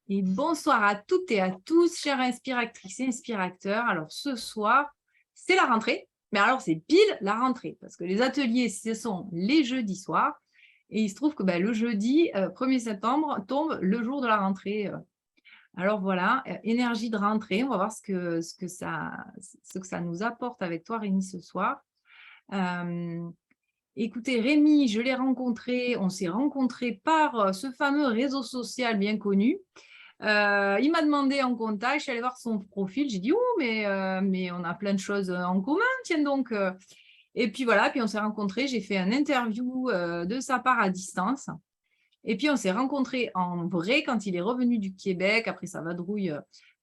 Et bonsoir à toutes et à tous, chères inspiratrices et inspirateurs. Alors ce soir, c'est la rentrée, mais alors c'est pile la rentrée, parce que les ateliers, ce sont les jeudis soirs, et il se trouve que le jeudi 1er septembre tombe le jour de la rentrée. Alors voilà, énergie de rentrée, on va voir ce que ça nous apporte avec toi Rémi ce soir. Écoutez, Rémi, je l'ai rencontré, on s'est rencontrés par ce fameux réseau social bien connu. Il m'a demandé en contact, je suis allée voir son profil, j'ai dit oh mais on a plein de choses en commun, tiens donc. Et puis voilà, puis on s'est rencontrés, j'ai fait un interview de sa part à distance. Et puis on s'est rencontrés en vrai quand il est revenu du Québec après sa vadrouille.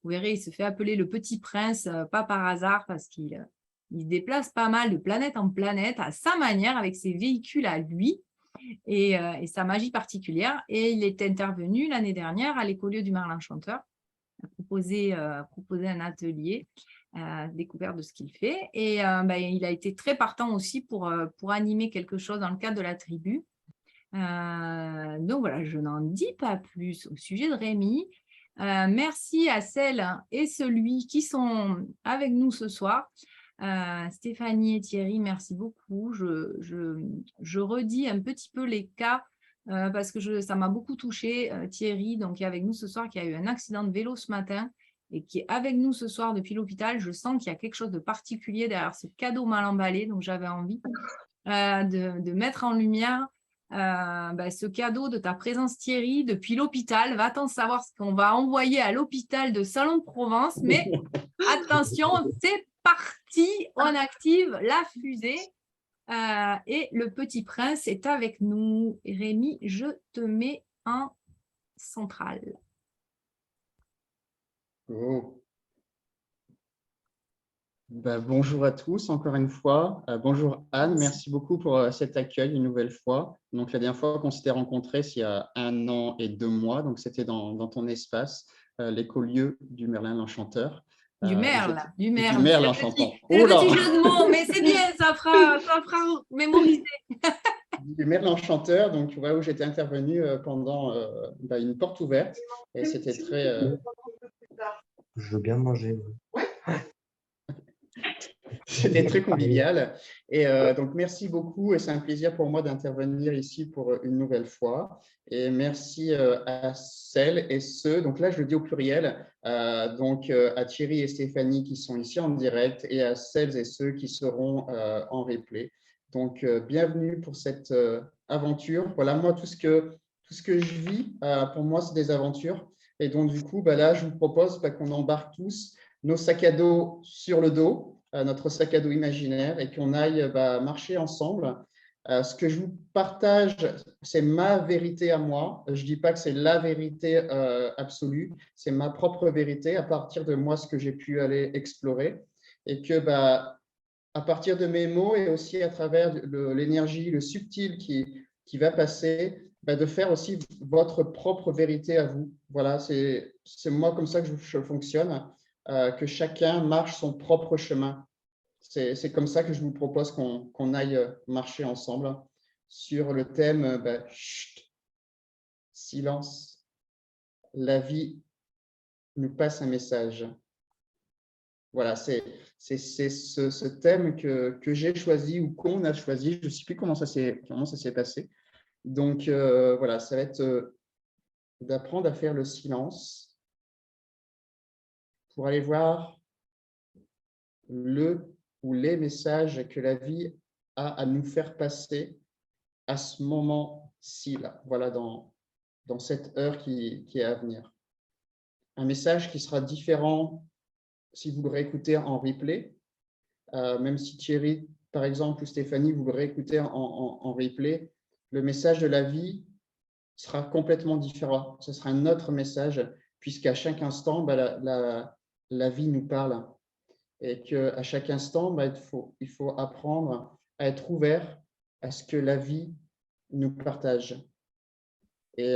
Vous verrez, il se fait appeler le Petit Prince, pas par hasard parce il déplace pas mal de planète en planète à sa manière avec ses véhicules à lui et sa magie particulière. Et il est intervenu l'année dernière à l'Écolieu du Merlin-Chanteur, proposer un atelier, découverte de ce qu'il fait. Et il a été très partant aussi pour animer quelque chose dans le cadre de la tribu. Donc voilà, je n'en dis pas plus au sujet de Rémi. Merci à celles et celui qui sont avec nous ce soir. Stéphanie et Thierry, merci beaucoup. Je redis un petit peu les cas parce que ça m'a beaucoup touchée. Thierry, donc, qui est avec nous ce soir, qui a eu un accident de vélo ce matin et qui est avec nous ce soir depuis l'hôpital. Je sens qu'il y a quelque chose de particulier derrière ce cadeau mal emballé. Donc, j'avais envie de mettre en lumière ce cadeau de ta présence, Thierry, depuis l'hôpital. Va-t-on savoir ce qu'on va envoyer à l'hôpital de Salon de Provence. Mais attention, c'est parti, on active la fusée et le Petit Prince est avec nous. Rémi, je te mets en centrale. Oh. Bonjour à tous, encore une fois. Bonjour Anne, merci beaucoup pour cet accueil une nouvelle fois. Donc, la dernière fois qu'on s'était rencontrés, c'est il y a 1 an et 2 mois, donc c'était dans ton espace, l'écolieu du Merlin l'Enchanteur. Du Merle. Du Merle Enchantant. C'est le petit jeu de mots, mais c'est bien, ça fera mémoriser. Du Merle Enchanteur, donc où j'étais intervenu pendant une porte ouverte et c'était très… Je veux bien manger. C'était très convivial. Et donc, merci beaucoup. Et c'est un plaisir pour moi d'intervenir ici pour une nouvelle fois. Et merci à celles et ceux, donc là, je le dis au pluriel, à Thierry et Stéphanie qui sont ici en direct et à celles et ceux qui seront en replay. Donc, bienvenue pour cette aventure. Voilà, moi, tout ce que je vis, pour moi, c'est des aventures. Et donc, du coup, là, je vous propose qu'on embarque tous nos sacs à dos sur le dos, notre sac à dos imaginaire, et qu'on aille marcher ensemble. Ce que je vous partage, c'est ma vérité à moi. Je ne dis pas que c'est la vérité absolue, c'est ma propre vérité à partir de moi, ce que j'ai pu aller explorer. Et que à partir de mes mots et aussi à travers l'énergie, le subtil qui va passer, de faire aussi votre propre vérité à vous. Voilà, c'est moi comme ça que je fonctionne. Que chacun marche son propre chemin. C'est comme ça que je vous propose qu'on aille marcher ensemble sur le thème chut, silence. La vie nous passe un message. Voilà, c'est ce thème que j'ai choisi ou qu'on a choisi. Je ne sais plus comment ça s'est passé. Donc, voilà, ça va être d'apprendre à faire le silence pour aller voir le ou les messages que la vie a à nous faire passer à ce moment-ci, là, voilà, dans cette heure qui est à venir. Un message qui sera différent si vous le réécoutez en replay, même si Thierry, par exemple, ou Stéphanie, vous le réécoutez en replay, le message de la vie sera complètement différent. Ce sera un autre message, puisqu'à chaque instant, la vie nous parle. Et qu'à chaque instant, il faut apprendre à être ouvert à ce que la vie nous partage. Et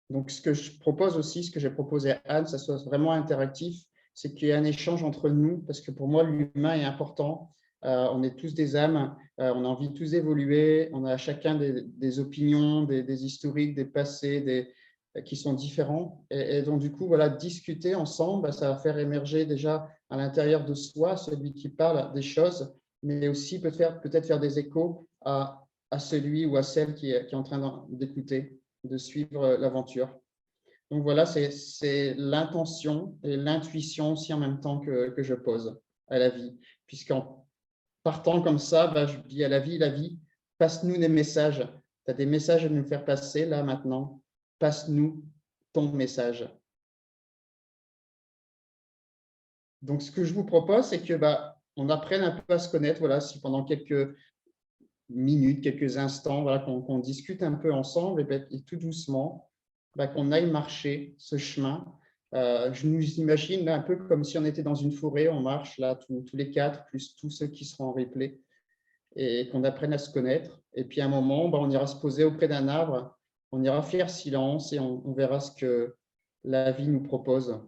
donc, ce que je propose aussi, ce que j'ai proposé à Anne, ça soit vraiment interactif, c'est qu'il y ait un échange entre nous, parce que pour moi, l'humain est important. On est tous des âmes, on a envie tous d'évoluer, on a chacun des opinions, des historiques, des passés, qui sont différents. Et donc, du coup, voilà, discuter ensemble, ça va faire émerger déjà à l'intérieur de soi celui qui parle des choses, mais aussi peut-être faire des échos à celui ou à celle qui est en train d'écouter, de suivre l'aventure. Donc voilà, c'est l'intention et l'intuition aussi en même temps que je pose à la vie. Puisqu'en partant comme ça, je dis à la vie, passe-nous des messages. Tu as des messages à nous faire passer là maintenant. Passe-nous ton message. Donc ce que je vous propose, c'est que on apprenne un peu à se connaître. Voilà, si pendant quelques minutes, quelques instants, voilà, qu'on discute un peu ensemble et tout doucement, qu'on aille marcher ce chemin. Je nous imagine là, un peu comme si on était dans une forêt, on marche là tous les quatre, plus tous ceux qui seront en replay, et qu'on apprenne à se connaître. Et puis à un moment, on ira se poser auprès d'un arbre, on ira faire silence et on verra ce que la vie nous propose.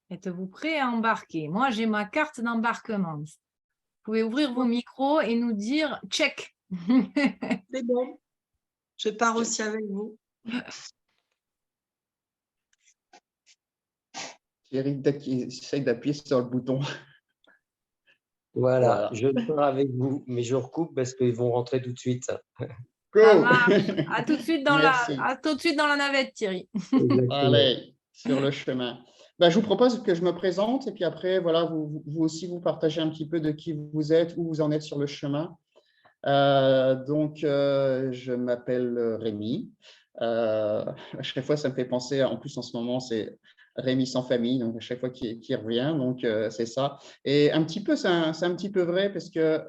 Êtes-vous prêts à embarquer? Moi, j'ai ma carte d'embarquement. Vous pouvez ouvrir vos micros et nous dire « check ». C'est bon. Je pars aussi avec vous. Thierry, qui essaye d'appuyer sur le bouton. Voilà, je pars avec vous, mais je recoupe parce qu'ils vont rentrer tout de suite. Go. Ça marche. À tout de suite dans la navette, Thierry. Allez, sur le chemin. Je vous propose que je me présente et puis après, voilà, vous aussi, vous partagez un petit peu de qui vous êtes, où vous en êtes sur le chemin. Je m'appelle Rémi. À chaque fois, ça me fait penser, en plus en ce moment, c'est Rémi sans famille, donc à chaque fois qu'il revient, donc c'est ça. Et un petit peu, c'est un petit peu vrai parce que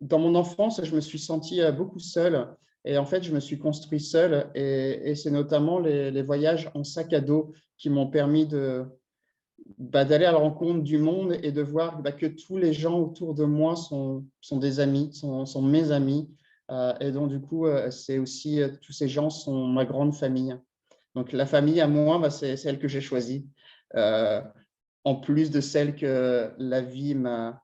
dans mon enfance, je me suis senti beaucoup seul. Et en fait, je me suis construit seul. Et c'est notamment les voyages en sac à dos qui m'ont permis d'aller à la rencontre du monde et de voir que tous les gens autour de moi sont des amis, sont mes amis. Et donc, du coup, c'est aussi, tous ces gens sont ma grande famille. Donc, la famille, à moi, c'est celle que j'ai choisie, en plus de celle que la vie m'a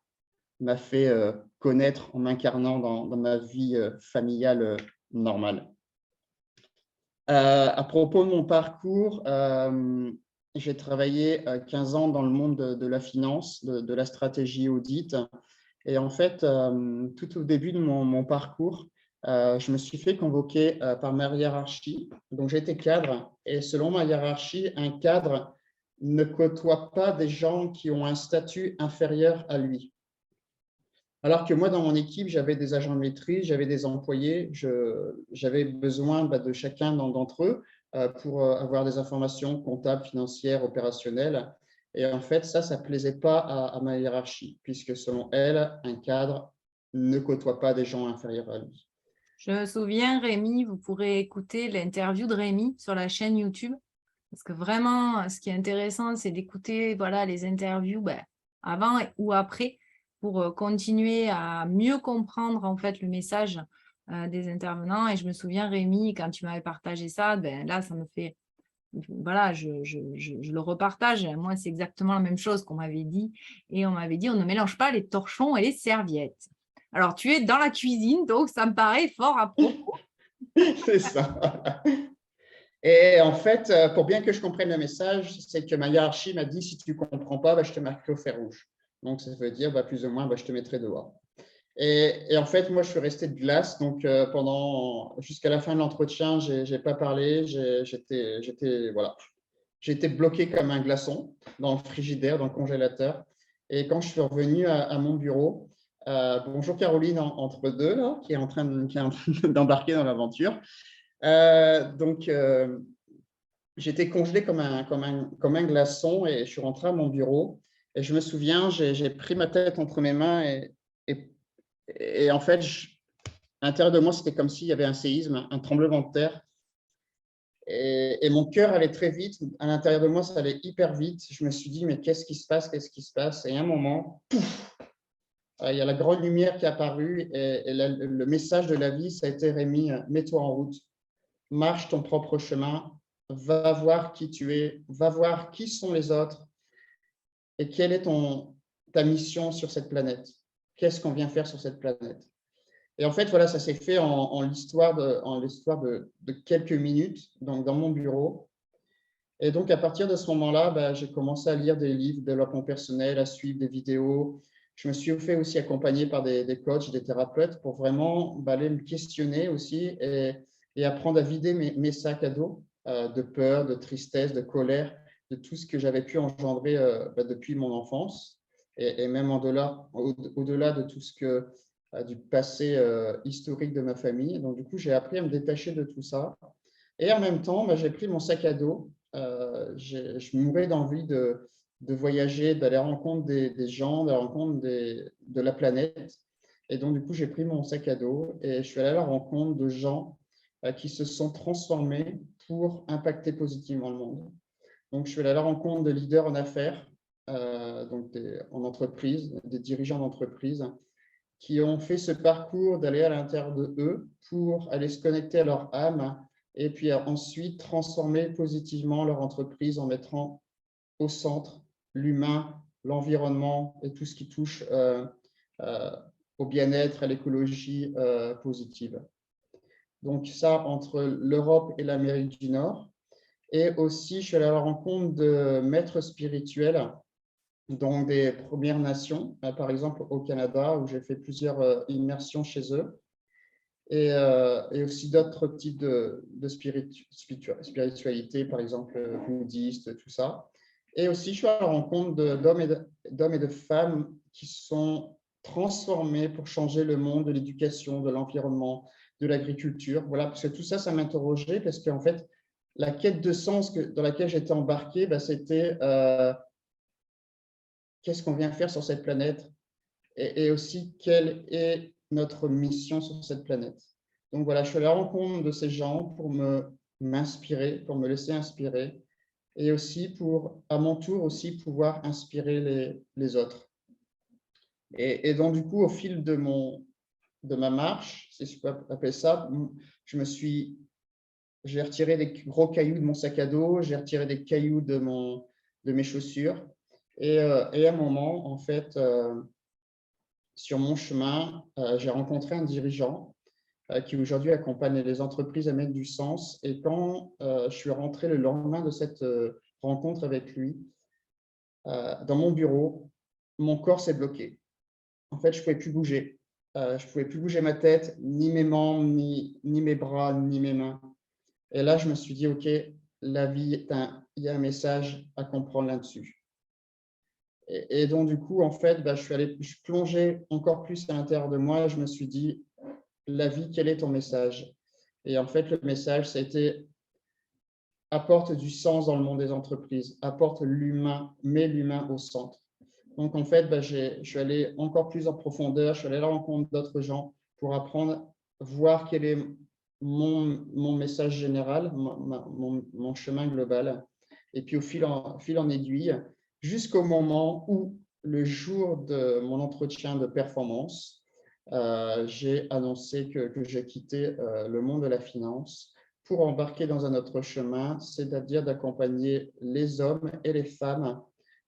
fait connaître en m'incarnant dans ma vie familiale normale. À propos de mon parcours, j'ai travaillé 15 ans dans le monde de la finance, de la stratégie audit. Et en fait, tout au début de mon parcours, je me suis fait convoquer par ma hiérarchie. Donc, j'étais cadre. Et selon ma hiérarchie, un cadre ne côtoie pas des gens qui ont un statut inférieur à lui. Alors que moi, dans mon équipe, j'avais des agents de maîtrise, j'avais des employés, j'avais besoin de chacun d'entre eux pour avoir des informations comptables, financières, opérationnelles. Et en fait, ça ne plaisait pas à ma hiérarchie, puisque selon elle, un cadre ne côtoie pas des gens inférieurs à lui. Je me souviens, Rémi, vous pourrez écouter l'interview de Rémi sur la chaîne YouTube. Parce que vraiment, ce qui est intéressant, c'est d'écouter les interviews avant ou après pour continuer à mieux comprendre en fait le message des intervenants. Et je me souviens, Rémi, quand tu m'avais partagé ça, là, ça me fait… Voilà, je le repartage. Moi, c'est exactement la même chose qu'on m'avait dit. Et on m'avait dit, on ne mélange pas les torchons et les serviettes. Alors, tu es dans la cuisine, donc ça me paraît fort à propos. C'est ça. Et en fait, pour bien que je comprenne le message, c'est que ma hiérarchie m'a dit, si tu ne comprends pas, je te marquerai au fer rouge. Donc, ça veut dire, plus ou moins, je te mettrai dehors. Et en fait, moi, je suis resté de glace. Donc, jusqu'à la fin de l'entretien, je n'ai pas parlé. J'étais bloqué comme un glaçon dans le frigidaire, dans le congélateur. Et quand je suis revenu à mon bureau, bonjour Caroline, entre deux, là, qui est en train d'embarquer dans l'aventure. J'étais congelé comme un glaçon et je suis rentré à mon bureau. Et je me souviens, j'ai pris ma tête entre mes mains et en fait, à l'intérieur de moi, c'était comme s'il y avait un séisme, un tremblement de terre. Et mon cœur allait très vite. À l'intérieur de moi, ça allait hyper vite. Je me suis dit, mais qu'est-ce qui se passe? Qu'est-ce qui se passe? Et à un moment, pouf, il y a la grande lumière qui est apparue et le message de la vie, ça a été Rémi, mets-toi en route, marche ton propre chemin, va voir qui tu es, va voir qui sont les autres et quelle est ta mission sur cette planète. Qu'est-ce qu'on vient faire sur cette planète? Et en fait, voilà, ça s'est fait en l'histoire de quelques minutes, donc dans mon bureau. Et donc, à partir de ce moment-là, bah, j'ai commencé à lire des livres de développement personnel, à suivre des vidéos. Je me suis fait aussi accompagner par des coachs, des thérapeutes pour vraiment aller me questionner aussi et apprendre à vider mes sacs à dos de peur, de tristesse, de colère, de tout ce que j'avais pu engendrer depuis mon enfance et même au-delà de tout ce que du passé historique de ma famille. Donc, du coup, j'ai appris à me détacher de tout ça. Et en même temps, bah, j'ai pris mon sac à dos. Je mourais d'envie de voyager, d'aller à la rencontre des gens, de la rencontre de la planète. Et donc, du coup, j'ai pris mon sac à dos et je suis allé à la rencontre de gens qui se sont transformés pour impacter positivement le monde. Donc, je suis allé à la rencontre de leaders en affaires, en entreprise, des dirigeants d'entreprise qui ont fait ce parcours d'aller à l'intérieur de eux pour aller se connecter à leur âme et puis ensuite transformer positivement leur entreprise en mettant au centre l'humain, l'environnement et tout ce qui touche au bien-être, à l'écologie positive. Donc ça, entre l'Europe et l'Amérique du Nord. Et aussi, je suis allé à la rencontre de maîtres spirituels dans des Premières Nations, par exemple au Canada, où j'ai fait plusieurs immersions chez eux, et aussi d'autres types de spiritualité, par exemple bouddhiste, tout ça. Et aussi, je suis à la rencontre d'hommes et de femmes qui sont transformés pour changer le monde de l'éducation, de l'environnement, de l'agriculture. Voilà, parce que tout ça, ça m'interrogeait, parce qu'en fait, la quête de sens dans laquelle j'étais embarqué, c'était qu'est-ce qu'on vient faire sur cette planète et aussi quelle est notre mission sur cette planète. Donc voilà, je suis à la rencontre de ces gens pour m'inspirer, pour me laisser inspirer et aussi pour, à mon tour, aussi pouvoir inspirer les autres. Et donc, du coup, au fil de ma marche, si je peux appeler ça, j'ai retiré des gros cailloux de mon sac à dos, j'ai retiré des cailloux de mes chaussures. Et à un moment, en fait, sur mon chemin, j'ai rencontré un dirigeant qui aujourd'hui accompagne les entreprises à mettre du sens. Et quand je suis rentré le lendemain de cette rencontre avec lui, dans mon bureau, mon corps s'est bloqué. En fait, je ne pouvais plus bouger. Je ne pouvais plus bouger ma tête, ni mes membres, ni mes bras, ni mes mains. Et là, je me suis dit, OK, la vie, il y a un message à comprendre là-dessus. Et donc, du coup, en fait, je plongeais encore plus à l'intérieur de moi et je me suis dit, la vie, quel est ton message? Et en fait, le message, ça a été apporte du sens dans le monde des entreprises, apporte l'humain, mets l'humain au centre. Donc, en fait, je suis allé encore plus en profondeur, je suis allé à la rencontre d'autres gens pour apprendre, voir quel est mon message général, mon chemin global. Et puis, au fil en aiguille, jusqu'au moment où, le jour de mon entretien de performance, j'ai annoncé que j'ai quitté le monde de la finance pour embarquer dans un autre chemin, c'est-à-dire d'accompagner les hommes et les femmes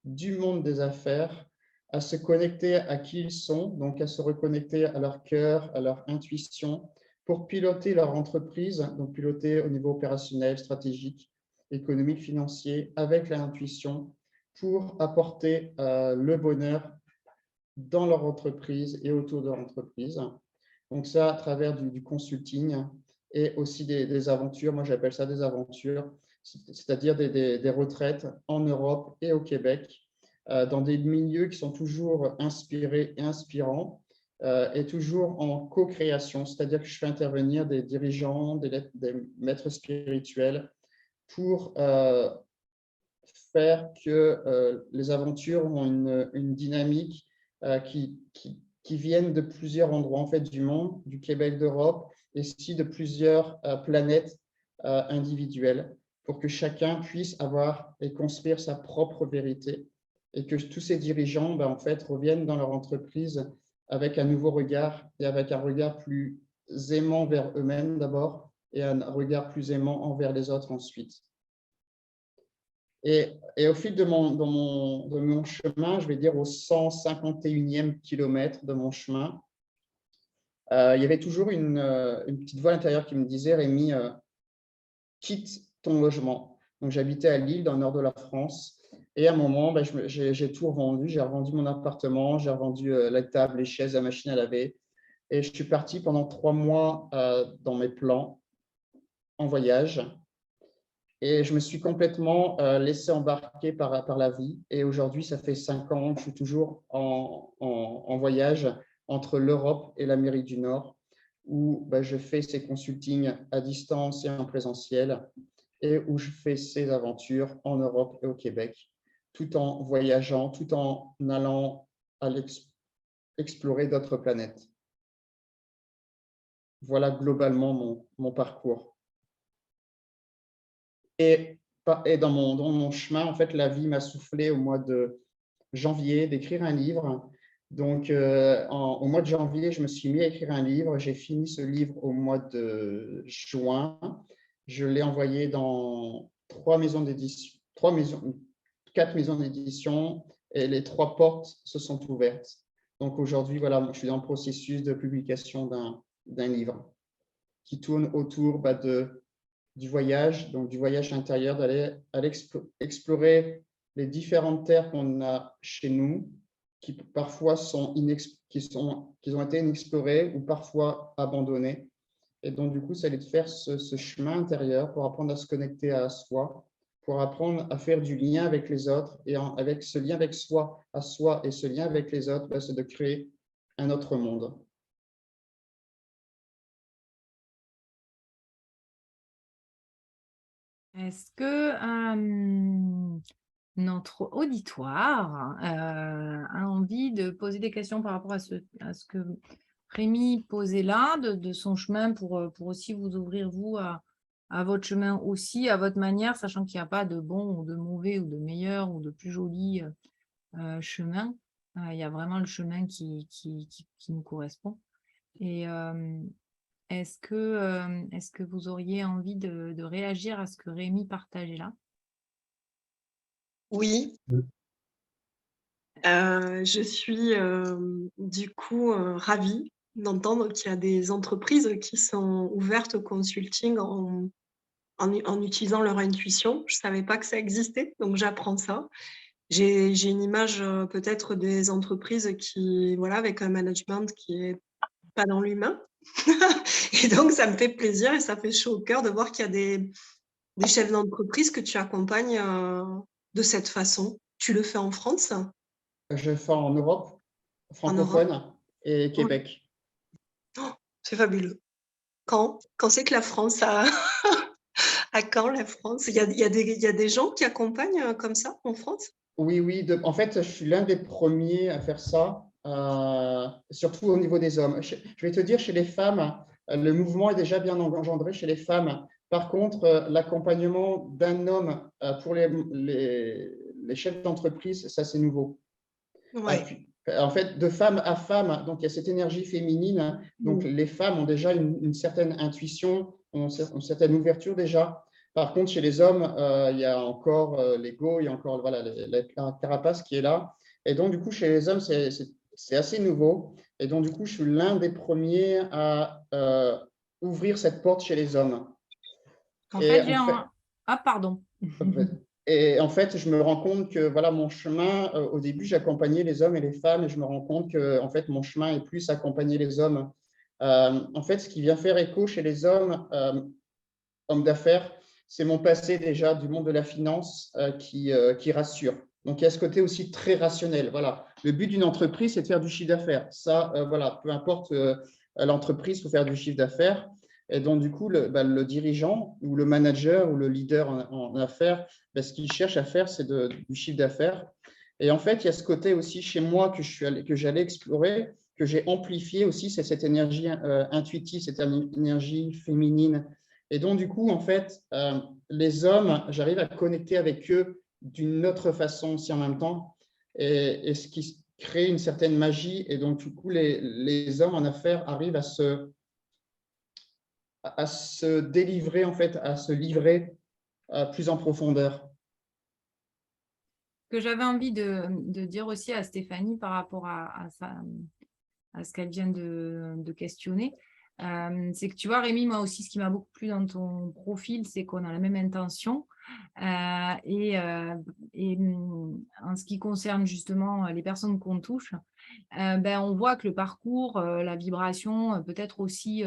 du monde des affaires à se connecter à qui ils sont, donc à se reconnecter à leur cœur, à leur intuition, pour piloter leur entreprise, donc piloter au niveau opérationnel, stratégique, économique, financier, avec l'intuition, pour apporter le bonheur dans leur entreprise et autour de leur entreprise. Donc ça, à travers du consulting et aussi des aventures, moi j'appelle ça des aventures, c'est-à-dire des retraites en Europe et au Québec, dans des milieux qui sont toujours inspirés et inspirants, et toujours en co-création, c'est-à-dire que je fais intervenir des dirigeants, des maîtres spirituels pour faire que les aventures ont une dynamique qui viennent de plusieurs endroits en fait, du monde, du Québec, d'Europe, et aussi de plusieurs planètes individuelles, pour que chacun puisse avoir et construire sa propre vérité, et que tous ces dirigeants en fait, reviennent dans leur entreprise avec un nouveau regard, et avec un regard plus aimant vers eux-mêmes d'abord, et un regard plus aimant envers les autres ensuite. Et au fil de mon chemin, je vais dire au 151e kilomètre de mon chemin, il y avait toujours une petite voix à l'intérieur qui me disait, Rémi, quitte ton logement. Donc, j'habitais à Lille, dans le nord de la France. Et à un moment, j'ai tout revendu. J'ai revendu mon appartement, j'ai revendu la table, les chaises, la machine à laver. Et je suis parti pendant 3 mois dans mes plans en voyage. Et je me suis complètement laissé embarquer par la vie. Et aujourd'hui, ça fait 5 ans que je suis toujours en voyage entre l'Europe et l'Amérique du Nord, où je fais ces consultings à distance et en présentiel, et où je fais ces aventures en Europe et au Québec, tout en voyageant, tout en allant explorer d'autres planètes. Voilà globalement mon parcours. Et dans mon chemin, en fait, la vie m'a soufflé au mois de janvier d'écrire un livre. Donc, au mois de janvier, je me suis mis à écrire un livre. J'ai fini ce livre au mois de juin. Je l'ai envoyé dans 4 maisons d'édition, et les 3 portes se sont ouvertes. Donc, aujourd'hui, voilà, je suis dans le processus de publication d'un livre qui tourne autour du voyage, donc du voyage intérieur, d'aller explorer les différentes terres qu'on a chez nous, qui parfois qui ont été inexplorées ou parfois abandonnées. Et donc, du coup, c'est de faire ce chemin intérieur pour apprendre à se connecter à soi, pour apprendre à faire du lien avec les autres. Et avec ce lien avec soi, à soi, et ce lien avec les autres, c'est de créer un autre monde. Est-ce que notre auditoire a envie de poser des questions par rapport à ce que Rémi posait là, de son chemin pour aussi vous ouvrir, vous, à votre chemin aussi, à votre manière, sachant qu'il n'y a pas de bon ou de mauvais ou de meilleur ou de plus joli chemin. Il y a vraiment le chemin qui nous correspond. Et est-ce que vous auriez envie de réagir à ce que Rémi partageait là? Oui. Je suis du coup ravie d'entendre qu'il y a des entreprises qui sont ouvertes au consulting en utilisant leur intuition. Je ne savais pas que ça existait, donc j'apprends ça. J'ai une image peut-être des entreprises qui, voilà, avec un management qui n'est pas dans l'humain. Et donc, ça me fait plaisir et ça fait chaud au cœur de voir qu'il y a des chefs d'entreprise que tu accompagnes de cette façon. Tu le fais en France, Je fais en Europe en Europe. francophone et Oui. Québec. Oh, c'est fabuleux. Quand c'est que la France a… À quand la France? Il y a des gens qui accompagnent comme ça en France? Oui. En fait, je suis l'un des premiers à faire ça, surtout au niveau des hommes. Je vais te dire, chez les femmes, le mouvement est déjà bien engendré chez les femmes. Par contre, l'accompagnement d'un homme pour les chefs d'entreprise, ça, c'est nouveau. Ouais. En fait, de femme à femme, donc il y a cette énergie féminine. Donc, les femmes ont déjà une certaine intuition, une certaine ouverture déjà. Par contre, chez les hommes, il y a encore l'ego, il y a encore voilà, la carapace qui est là. Et donc, du coup, chez les hommes, c'est assez nouveau. Et donc, du coup, je suis l'un des premiers à ouvrir cette porte chez les hommes. En Et fait, Ah, pardon. Et en fait, je me rends compte que voilà, mon chemin, au début, j'accompagnais les hommes et les femmes, et je me rends compte que en fait, mon chemin est plus accompagner les hommes. En fait, ce qui vient faire écho chez les hommes, hommes d'affaires, c'est mon passé déjà du monde de la finance qui rassure. Donc, il y a ce côté aussi très rationnel. Voilà. Le but d'une entreprise, c'est de faire du chiffre d'affaires. Ça, voilà, peu importe l'entreprise, il faut faire du chiffre d'affaires. Et donc, du coup, le dirigeant ou le manager ou le leader en affaires, ce qu'il cherche à faire, c'est du chiffre d'affaires. Et en fait, il y a ce côté aussi chez moi que j'allais explorer, que j'ai amplifié aussi, c'est cette énergie intuitive, cette énergie féminine. Et donc, du coup, en fait, les hommes, j'arrive à connecter avec eux d'une autre façon aussi en même temps, et ce qui crée une certaine magie. Et donc, du coup, les hommes en affaires arrivent à se délivrer, en fait, à se livrer plus en profondeur. Ce que j'avais envie de dire aussi à Stéphanie par rapport à à ce qu'elle vient de questionner. C'est que tu vois, Rémi, moi aussi, ce qui m'a beaucoup plu dans ton profil, c'est qu'on a la même intention. En ce qui concerne justement les personnes qu'on touche, on voit que le parcours, la vibration, peut-être aussi,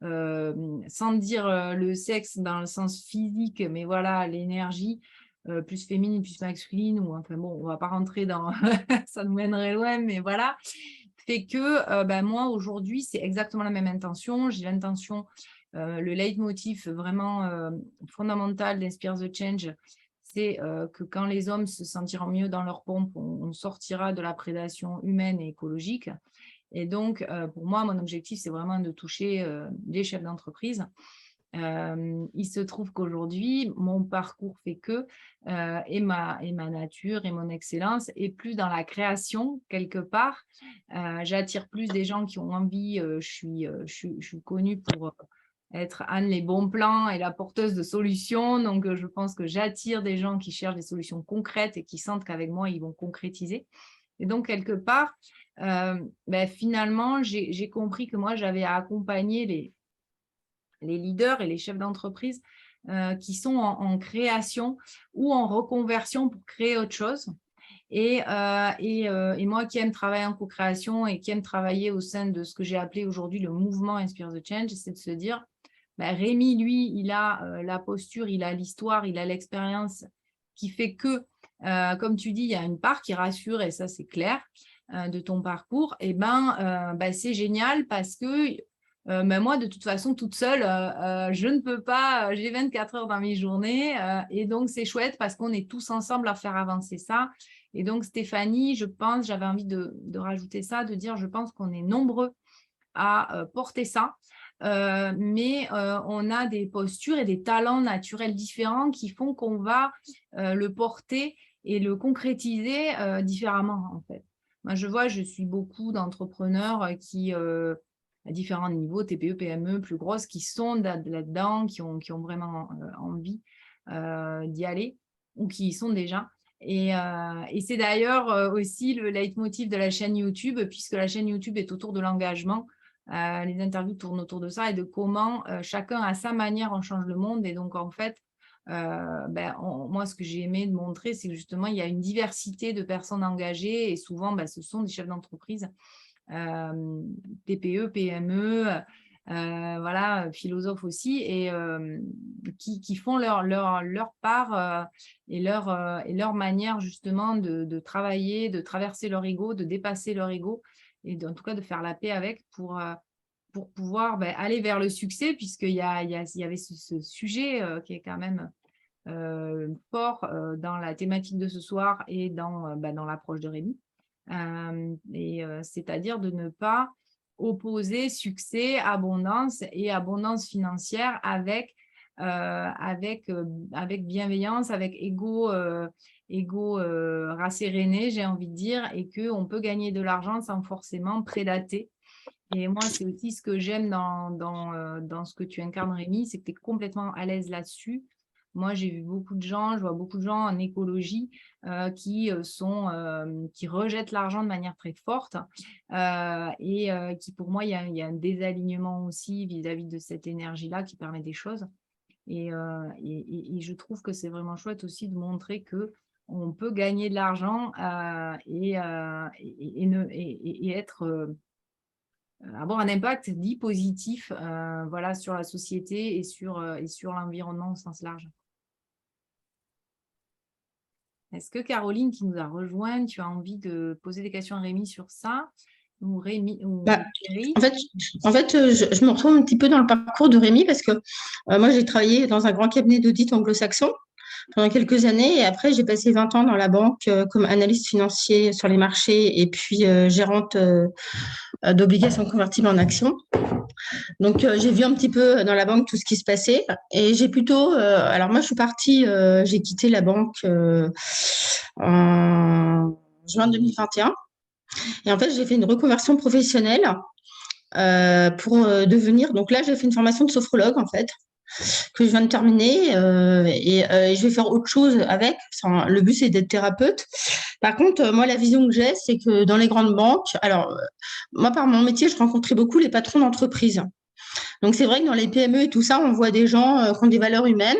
sans dire le sexe dans le sens physique, mais voilà, l'énergie, plus féminine, plus masculine, ou enfin bon, on ne va pas rentrer dans ça nous mènerait loin, mais voilà, fait que moi aujourd'hui, c'est exactement la même intention. J'ai l'intention, le leitmotiv vraiment fondamental d'Inspire the Change, c'est que quand les hommes se sentiront mieux dans leur pompe, on sortira de la prédation humaine et écologique. Et donc, pour moi, mon objectif, c'est vraiment de toucher les chefs d'entreprise. Il se trouve qu'aujourd'hui, mon parcours fait que, et ma nature et mon excellence est plus dans la création, quelque part. J'attire plus des gens qui ont envie, je suis connue pour être Anne les bons plans et la porteuse de solutions. Donc, je pense que j'attire des gens qui cherchent des solutions concrètes et qui sentent qu'avec moi, ils vont concrétiser. Et donc, quelque part, finalement, j'ai compris que moi, j'avais à accompagner les leaders et les chefs d'entreprise qui sont en création ou en reconversion pour créer autre chose. Et moi qui aime travailler en co-création et qui aime travailler au sein de ce que j'ai appelé aujourd'hui le mouvement Inspire the Change, c'est de se dire, Rémi, lui, il a la posture, il a l'histoire, il a l'expérience qui fait que, comme tu dis, il y a une part qui rassure, et ça c'est clair, de ton parcours. Et c'est génial parce que moi, de toute façon, toute seule, je ne peux pas, j'ai 24 heures dans mes journées, et donc c'est chouette parce qu'on est tous ensemble à faire avancer ça. Et donc, Stéphanie, je pense, j'avais envie de rajouter ça, de dire, je pense qu'on est nombreux à porter ça, mais on a des postures et des talents naturels différents qui font qu'on va le porter et le concrétiser différemment, en fait. Moi, je suis beaucoup d'entrepreneurs qui, à différents niveaux, TPE, PME, plus grosses, qui sont là-dedans, qui ont vraiment envie d'y aller ou qui y sont déjà. Et c'est d'ailleurs aussi le leitmotiv de la chaîne YouTube, puisque la chaîne YouTube est autour de l'engagement. Les interviews tournent autour de ça et de comment chacun à sa manière on change le monde. Et donc en fait, moi ce que j'ai aimé de montrer, c'est que justement il y a une diversité de personnes engagées et souvent ce sont des chefs d'entreprise, TPE, PME, voilà, philosophes aussi, et qui font leur part et leur manière justement de travailler, de traverser leur ego, de dépasser leur ego, et en tout cas de faire la paix avec pour pouvoir aller vers le succès, puisqu'il y avait ce sujet qui est quand même fort dans la thématique de ce soir et dans l'approche de Rémi. C'est-à-dire de ne pas opposer succès, abondance et abondance financière avec bienveillance, avec ego rasséréné, j'ai envie de dire, et qu'on peut gagner de l'argent sans forcément prédater. Et moi, c'est aussi ce que j'aime dans ce que tu incarnes, Rémi, c'est que tu es complètement à l'aise là-dessus. Moi, j'ai vu beaucoup de gens, je vois beaucoup de gens en écologie qui rejettent l'argent de manière très forte et qui, pour moi, il y a un désalignement aussi vis-à-vis de cette énergie-là qui permet des choses. Et je trouve que c'est vraiment chouette aussi de montrer qu'on peut gagner de l'argent et être... avoir un impact dit positif voilà, sur la société et sur l'environnement au sens large. Est-ce que Caroline, qui nous a rejoint, tu as envie de poser des questions à Rémi sur ça, ou Rémi ou Thierry? En fait, je me retrouve un petit peu dans le parcours de Rémi parce que moi, j'ai travaillé dans un grand cabinet d'audit anglo-saxon pendant quelques années, et après, j'ai passé 20 ans dans la banque comme analyste financier sur les marchés et puis gérante d'obligations convertibles en actions. Donc, j'ai vu un petit peu dans la banque tout ce qui se passait, et j'ai plutôt... alors, moi, je suis partie, j'ai quitté la banque en juin 2021. Et en fait, j'ai fait une reconversion professionnelle pour devenir... Donc là, j'ai fait une formation de sophrologue, en fait. que je viens de terminer et je vais faire autre chose avec. Enfin, le but, c'est d'être thérapeute. Par contre, moi, la vision que j'ai, c'est que dans les grandes banques, alors, moi, par mon métier, je rencontrais beaucoup les patrons d'entreprise. Donc, c'est vrai que dans les PME et tout ça, on voit des gens qui ont des valeurs humaines.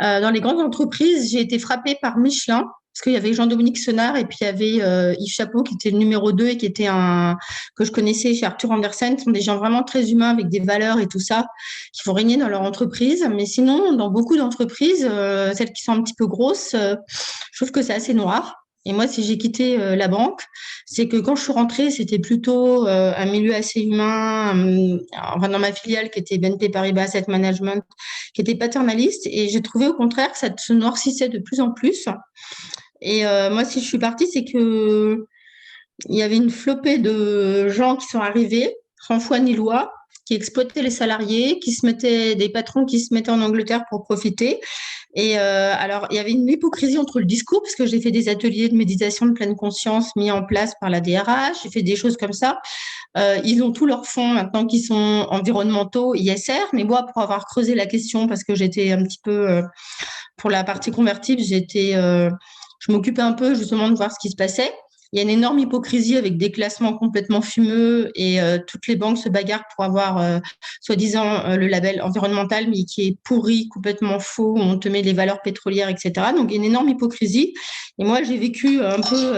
Dans les grandes entreprises, j'ai été frappée par Michelin, parce qu'il y avait Jean-Dominique Senard et puis il y avait Yves Chapeau qui était le numéro 2 et qui était que je connaissais chez Arthur Andersen. Ce sont des gens vraiment très humains avec des valeurs et tout ça, qui vont régner dans leur entreprise. Mais sinon, dans beaucoup d'entreprises, celles qui sont un petit peu grosses, je trouve que c'est assez noir. Et moi, si j'ai quitté la banque, c'est que quand je suis rentrée, c'était plutôt un milieu assez humain. Enfin, dans ma filiale qui était BNP Paribas Asset Management, qui était paternaliste. Et j'ai trouvé au contraire que ça se noircissait de plus en plus. Et moi, si je suis partie, c'est que il y avait une flopée de gens qui sont arrivés, sans foi ni loi, qui exploitaient les salariés, des patrons qui se mettaient en Angleterre pour profiter. Et alors, il y avait une hypocrisie entre le discours, parce que j'ai fait des ateliers de méditation de pleine conscience mis en place par la DRH, j'ai fait des choses comme ça. Ils ont tous leurs fonds maintenant qui sont environnementaux, ISR, mais moi, pour avoir creusé la question, parce que j'étais un petit peu, pour la partie convertible, je m'occupais un peu justement de voir ce qui se passait. Il y a une énorme hypocrisie avec des classements complètement fumeux et toutes les banques se bagarrent pour avoir soi-disant le label environnemental, mais qui est pourri, complètement faux, où on te met les valeurs pétrolières, etc. Donc, il y a une énorme hypocrisie. Et moi, j'ai vécu un peu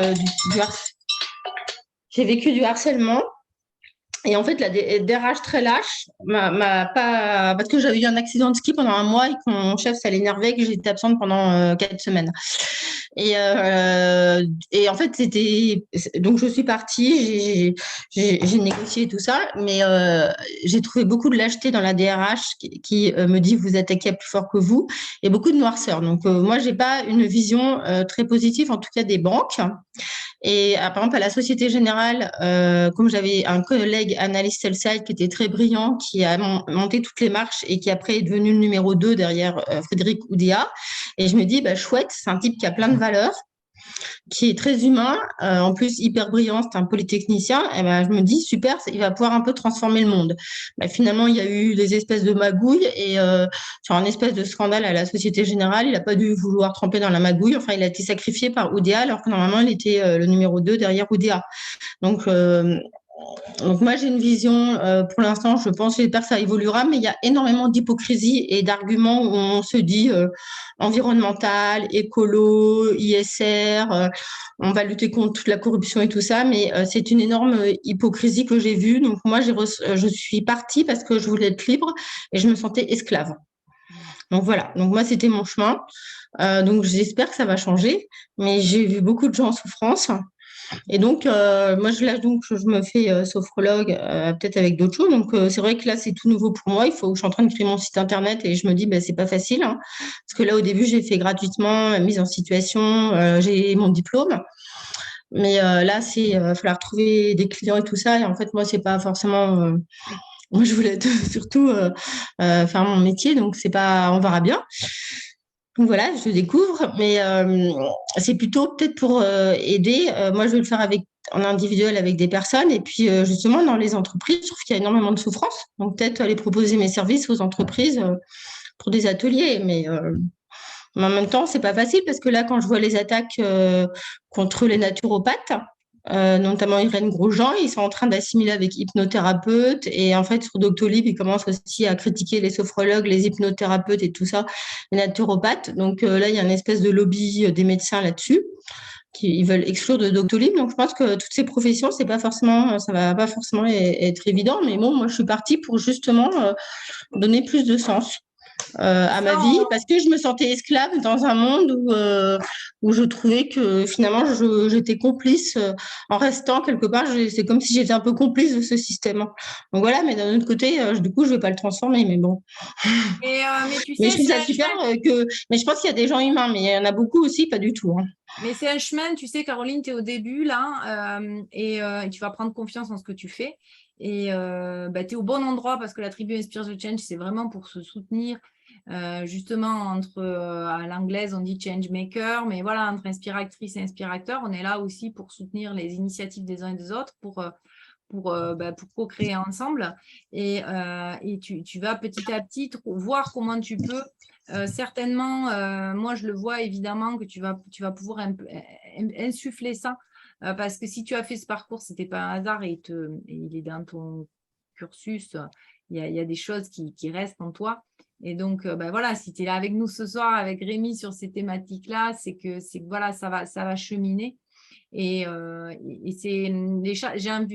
j'ai vécu du harcèlement. Et en fait, la DRH très lâche m'a pas, parce que j'avais eu un accident de ski pendant un mois et que mon chef, ça l'énervait que j'étais absente pendant 4 semaines. Et en fait, donc je suis partie, j'ai négocié tout ça, mais j'ai trouvé beaucoup de lâcheté dans la DRH qui me dit vous attaquez à plus fort que vous et beaucoup de noirceur. Donc moi, j'ai pas une vision très positive, en tout cas des banques. Et par exemple, à la Société Générale, comme j'avais un collègue analyste sell-side qui était très brillant, qui a monté toutes les marches et qui après est devenu le numéro 2 derrière Frédéric Oudéa. Et je me dis, bah, chouette, c'est un type qui a plein de valeurs, qui est très humain, en plus hyper brillant, c'est un polytechnicien. Et ben, je me dis, super, il va pouvoir un peu transformer le monde. Bah, finalement, il y a eu des espèces de magouilles et sur un espèce de scandale à la Société Générale, il n'a pas dû vouloir tremper dans la magouille. Enfin, il a été sacrifié par Oudéa alors que normalement, il était le numéro 2 derrière Oudéa. Donc moi, j'ai une vision, pour l'instant, je pense que j'espère que ça évoluera, mais il y a énormément d'hypocrisie et d'arguments où on se dit environnemental, écolo, ISR, on va lutter contre toute la corruption et tout ça, mais c'est une énorme hypocrisie que j'ai vue. Donc moi, je suis partie parce que je voulais être libre et je me sentais esclave. Donc voilà, donc moi, c'était mon chemin. Donc j'espère que ça va changer, mais j'ai vu beaucoup de gens en souffrance. Et donc, moi, je me fais sophrologue, peut-être avec d'autres choses. Donc, c'est vrai que là, c'est tout nouveau pour moi. Je suis en train de créer mon site internet et je me dis, c'est pas facile, hein, parce que là, au début, j'ai fait gratuitement la mise en situation, j'ai mon diplôme. Mais là, il va falloir trouver des clients et tout ça. Et en fait, moi, c'est pas forcément. Moi, je voulais surtout faire mon métier, donc c'est pas. On verra bien. Donc voilà, je découvre, mais c'est plutôt peut-être pour aider. Moi, je vais le faire en individuel avec des personnes. Et puis, justement, dans les entreprises, je trouve qu'il y a énormément de souffrance. Donc, peut-être aller proposer mes services aux entreprises pour des ateliers. Mais en même temps, c'est pas facile parce que là, quand je vois les attaques contre les naturopathes, notamment Irène Grosjean, ils sont en train d'assimiler avec hypnothérapeutes. Et en fait, sur Doctolib, ils commencent aussi à critiquer les sophrologues, les hypnothérapeutes et tout ça, les naturopathes. Donc là, il y a une espèce de lobby des médecins là-dessus qui veulent exclure de Doctolib. Donc je pense que toutes ces professions, ça va pas forcément être évident. Mais bon, moi, je suis partie pour justement donner plus de sens à ma vie parce que je me sentais esclave dans un monde où je trouvais que finalement j'étais complice en restant quelque part. C'est comme si j'étais un peu complice de ce système. Donc voilà, mais d'un autre côté, du coup, je vais pas le transformer, mais bon. Mais tu Mais sais, je trouve ça super mais je pense qu'il y a des gens humains, mais il y en a beaucoup aussi, pas du tout. Hein. mais c'est un chemin, tu sais, Caroline, tu es au début là et tu vas prendre confiance en ce que tu fais. Et tu es au bon endroit parce que la tribu Inspire the Change, c'est vraiment pour se soutenir. Justement, à l'anglaise, on dit change maker, mais voilà, entre inspiratrice et inspirateur, on est là aussi pour soutenir les initiatives des uns et des autres, pour pour co-créer ensemble. Et tu vas petit à petit voir comment tu peux. Certainement, moi, je le vois évidemment que tu vas pouvoir insuffler ça. Parce que si tu as fait ce parcours, ce n'était pas un hasard et il est dans ton cursus. Il y a des choses qui restent en toi. Et donc, voilà, si tu es là avec nous ce soir, avec Rémi sur ces thématiques-là, c'est que voilà, ça va cheminer. Et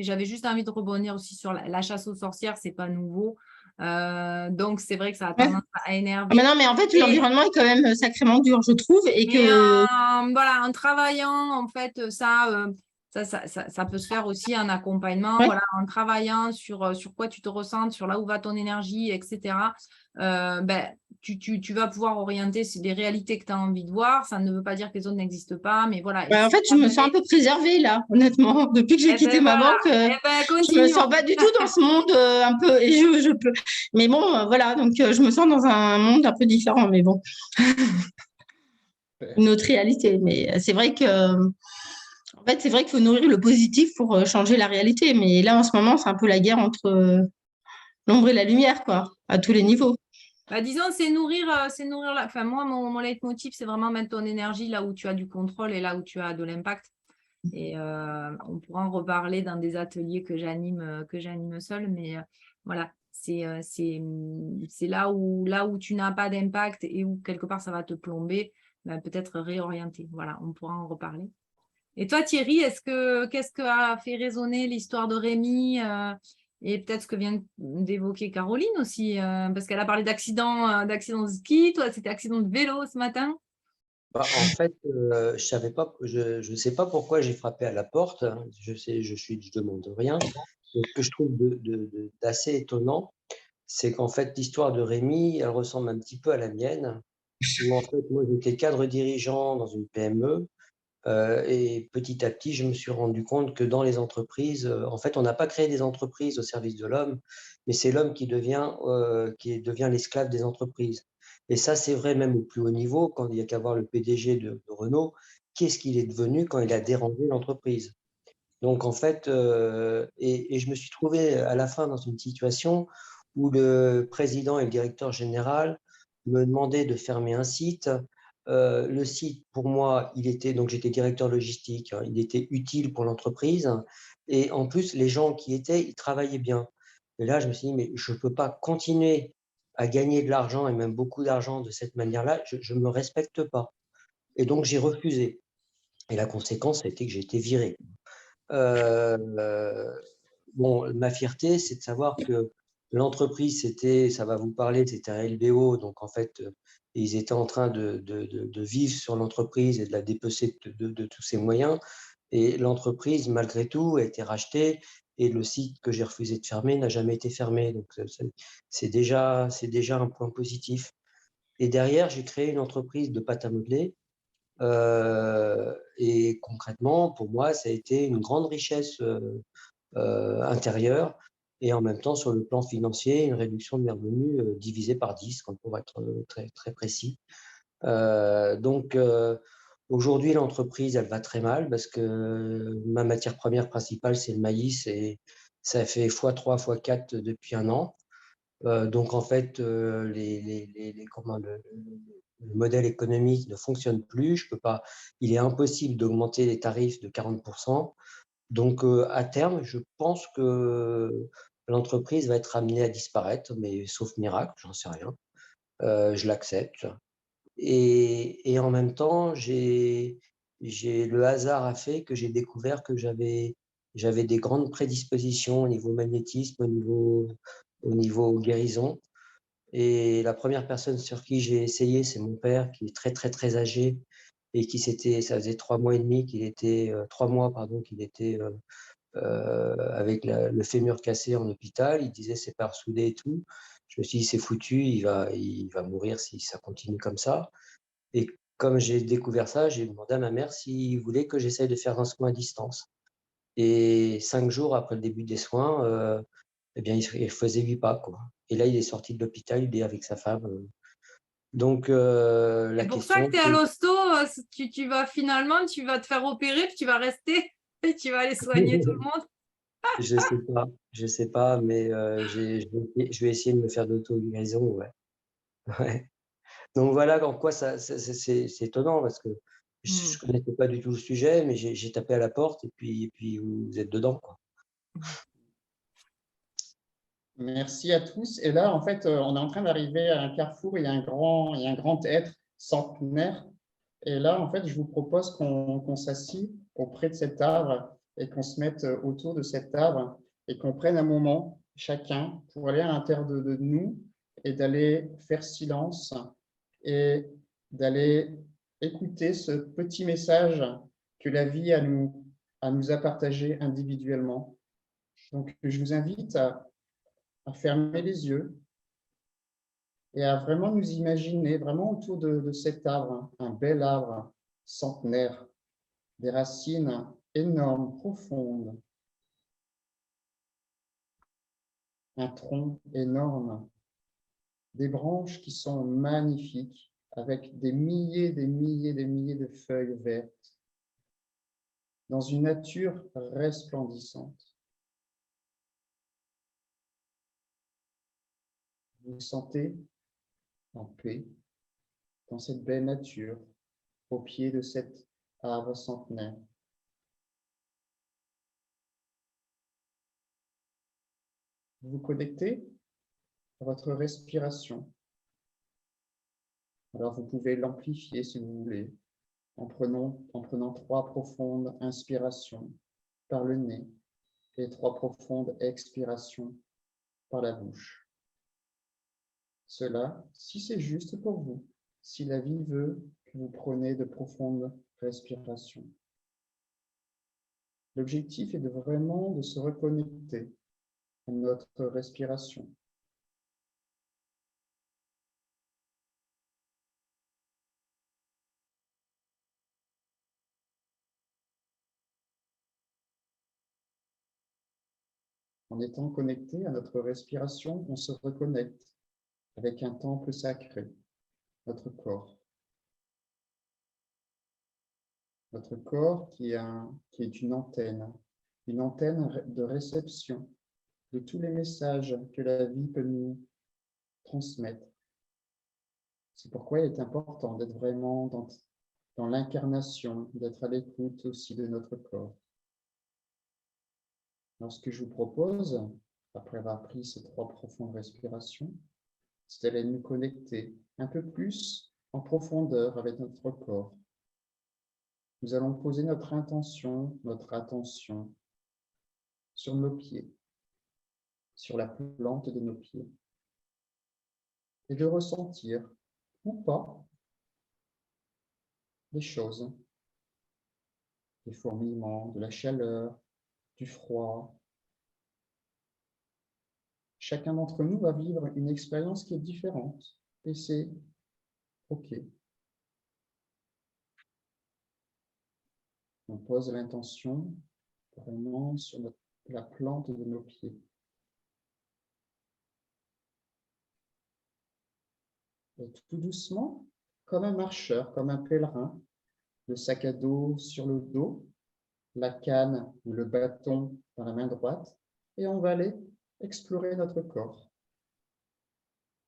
j'avais juste envie de rebondir aussi sur la chasse aux sorcières, c'est pas nouveau. Donc, c'est vrai que ça a tendance à énerver. Mais non, mais en fait, l'environnement est quand même sacrément dur, je trouve. Voilà, en travaillant, en fait, ça peut se faire aussi en accompagnement, voilà, en travaillant sur quoi tu te ressens, sur là où va ton énergie, etc. Tu vas pouvoir orienter les réalités que tu as envie de voir. Ça ne veut pas dire que les autres n'existent pas, mais voilà. En fait, je me sens un peu préservée là, honnêtement. Depuis que j'ai quitté ma banque, je ne me sens pas du tout dans ce monde un peu. Et je peux. Mais bon, voilà, donc je me sens dans un monde un peu différent, mais bon. Une autre réalité. Mais c'est vrai que. En fait, c'est vrai qu'il faut nourrir le positif pour changer la réalité. Mais là, en ce moment, c'est un peu la guerre entre l'ombre et la lumière, quoi, à tous les niveaux. Disons, c'est nourrir enfin, moi, mon leitmotiv, c'est vraiment mettre ton énergie là où tu as du contrôle et là où tu as de l'impact. Et on pourra en reparler dans des ateliers que j'anime seule. Mais voilà, c'est là où tu n'as pas d'impact et où quelque part ça va te plomber, peut-être réorienter. Voilà, on pourra en reparler. Et toi, Thierry, qu'est-ce que a fait résonner l'histoire de Rémi et peut-être ce que vient d'évoquer Caroline aussi, parce qu'elle a parlé d'accident de ski, toi, c'était accident de vélo ce matin. En fait, je ne sais pas pourquoi j'ai frappé à la porte. Je demande rien. Ce que je trouve d'assez étonnant, c'est qu'en fait, l'histoire de Rémi, elle ressemble un petit peu à la mienne. Où en fait, moi, j'étais cadre dirigeant dans une PME. Et petit à petit, je me suis rendu compte que dans les entreprises, en fait, on n'a pas créé des entreprises au service de l'homme, mais c'est l'homme qui devient l'esclave des entreprises. Et ça, c'est vrai même au plus haut niveau, quand il n'y a qu'à voir le PDG de Renault, qu'est-ce qu'il est devenu quand il a dérangé l'entreprise. Donc, en fait, et je me suis trouvé à la fin dans une situation où le président et le directeur général me demandaient de fermer un site. Le site, pour moi, donc j'étais directeur logistique, il était utile pour l'entreprise. Et en plus, les gens qui étaient, ils travaillaient bien. Et là, je me suis dit, mais je ne peux pas continuer à gagner de l'argent et même beaucoup d'argent de cette manière-là. Je ne me respecte pas. Et donc, j'ai refusé. Et la conséquence, ça a été que j'ai été viré. Bon, ma fierté, c'est de savoir que l'entreprise, ça va vous parler, c'était un LBO, donc en fait, ils étaient en train de vivre sur l'entreprise et de la dépecer de tous ses moyens. Et l'entreprise, malgré tout, a été rachetée et le site que j'ai refusé de fermer n'a jamais été fermé. Donc, c'est déjà un point positif. Et derrière, j'ai créé une entreprise de pâte à modeler. Et concrètement, pour moi, ça a été une grande richesse intérieure et en même temps, sur le plan financier, une réduction de mes revenus divisée par 10, pour être très, très précis. Donc, aujourd'hui, l'entreprise, elle va très mal parce que ma matière première principale, c'est le maïs et ça fait x3, x4 depuis un an. Donc, en fait, le modèle économique ne fonctionne plus. Il est impossible d'augmenter les tarifs de 40%. Donc, à terme, je pense que l'entreprise va être amenée à disparaître, mais sauf miracle, j'en sais rien. Je l'accepte. Et en même temps, le hasard a fait que j'ai découvert que j'avais des grandes prédispositions au niveau magnétisme, au niveau guérison. Et la première personne sur qui j'ai essayé, c'est mon père, qui est très, très, très âgé et ça faisait 3 mois et demi qu'il était, 3 mois, pardon, qu'il était avec le fémur cassé en hôpital. Il disait c'est pas ressoudé et tout. Je me suis dit c'est foutu, il va mourir si ça continue comme ça. Et comme j'ai découvert ça, j'ai demandé à ma mère s'il voulait que j'essaye de faire un soin à distance. Et 5 jours après le début des soins, eh bien, il faisait 8 pas, quoi. Et là, il est sorti de l'hôpital, il est avec sa femme. Donc, c'est pour ça que tu es à l'hosto, tu vas te faire opérer, puis tu vas rester et tu vas aller soigner tout le monde. Je sais pas, mais je vais essayer de me faire d'auto-guérison, ouais. Ouais. Donc voilà, en quoi c'est étonnant parce que je Mm. connaissais pas du tout le sujet, mais j'ai tapé à la porte et puis vous êtes dedans, quoi. Merci à tous. Et là, en fait, on est en train d'arriver à un carrefour. Il y a un grand être centenaire. Et là, en fait, je vous propose qu'on s'assied auprès de cet arbre et qu'on se mette autour de cet arbre et qu'on prenne un moment, chacun, pour aller à l'intérieur de nous et d'aller faire silence et d'aller écouter ce petit message que la vie a nous a partagé individuellement. Donc, je vous invite à fermer les yeux et à vraiment nous imaginer vraiment autour de cet arbre, un bel arbre centenaire, des racines énormes, profondes, un tronc énorme, des branches qui sont magnifiques, avec des milliers, des milliers, des milliers de feuilles vertes, dans une nature resplendissante. Vous vous sentez en paix dans cette belle nature, au pied de cet arbre centenaire. Vous vous connectez à votre respiration. Alors vous pouvez l'amplifier si vous voulez, en prenant 3 profondes inspirations par le nez et 3 profondes expirations par la bouche. Cela, si c'est juste pour vous, si la vie veut que vous preniez de profondes respirations. L'objectif est vraiment de se reconnecter à notre respiration. En étant connecté à notre respiration, on se reconnecte avec un temple sacré, notre corps. Notre corps qui est une antenne de réception de tous les messages que la vie peut nous transmettre. C'est pourquoi il est important d'être vraiment dans l'incarnation, d'être à l'écoute aussi de notre corps. Alors, ce que je vous propose, après avoir pris ces 3 profondes respirations, c'est d'aller nous connecter un peu plus en profondeur avec notre corps. Nous allons poser notre intention, notre attention sur nos pieds, sur la plante de nos pieds, et de ressentir ou pas des choses, des fourmillements, de la chaleur, du froid. Chacun d'entre nous va vivre une expérience qui est différente, et c'est OK. On pose l'intention vraiment sur la plante de nos pieds. Et tout doucement, comme un marcheur, comme un pèlerin, le sac à dos sur le dos, la canne ou le bâton dans la main droite, et on va aller explorer notre corps.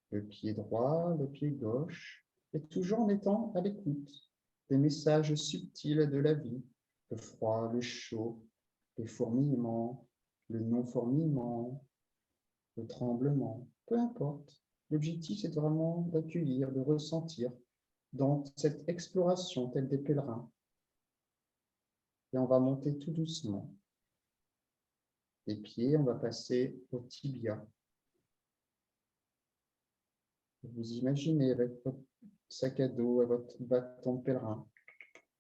Le pied droit, le pied gauche, et toujours en étant à l'écoute des messages subtils de la vie, le froid, le chaud, les fourmillements, le non-fourmillement, le tremblement, peu importe. L'objectif, c'est vraiment d'accueillir, de ressentir dans cette exploration telle des pèlerins. Et on va monter tout doucement. Les pieds, on va passer au tibia. Vous imaginez avec votre sac à dos, et votre bâton de pèlerin,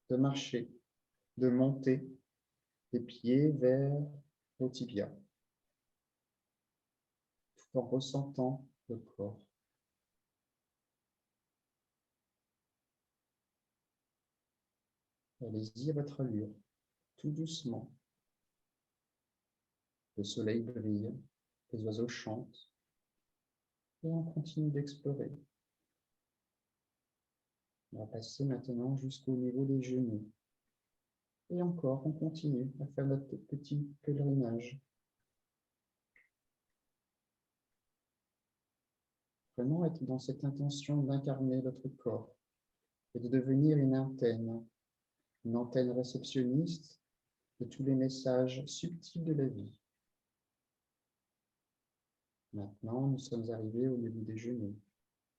de marcher, de monter les pieds vers le tibia, tout en ressentant le corps. Allez-y à votre allure, tout doucement. Le soleil brille, les oiseaux chantent, et on continue d'explorer. On va passer maintenant jusqu'au niveau des genoux. Et encore, on continue à faire notre petit pèlerinage vraiment être dans cette intention d'incarner votre corps et de devenir une antenne réceptionniste de tous les messages subtils de la vie. Maintenant, nous sommes arrivés au niveau des genoux.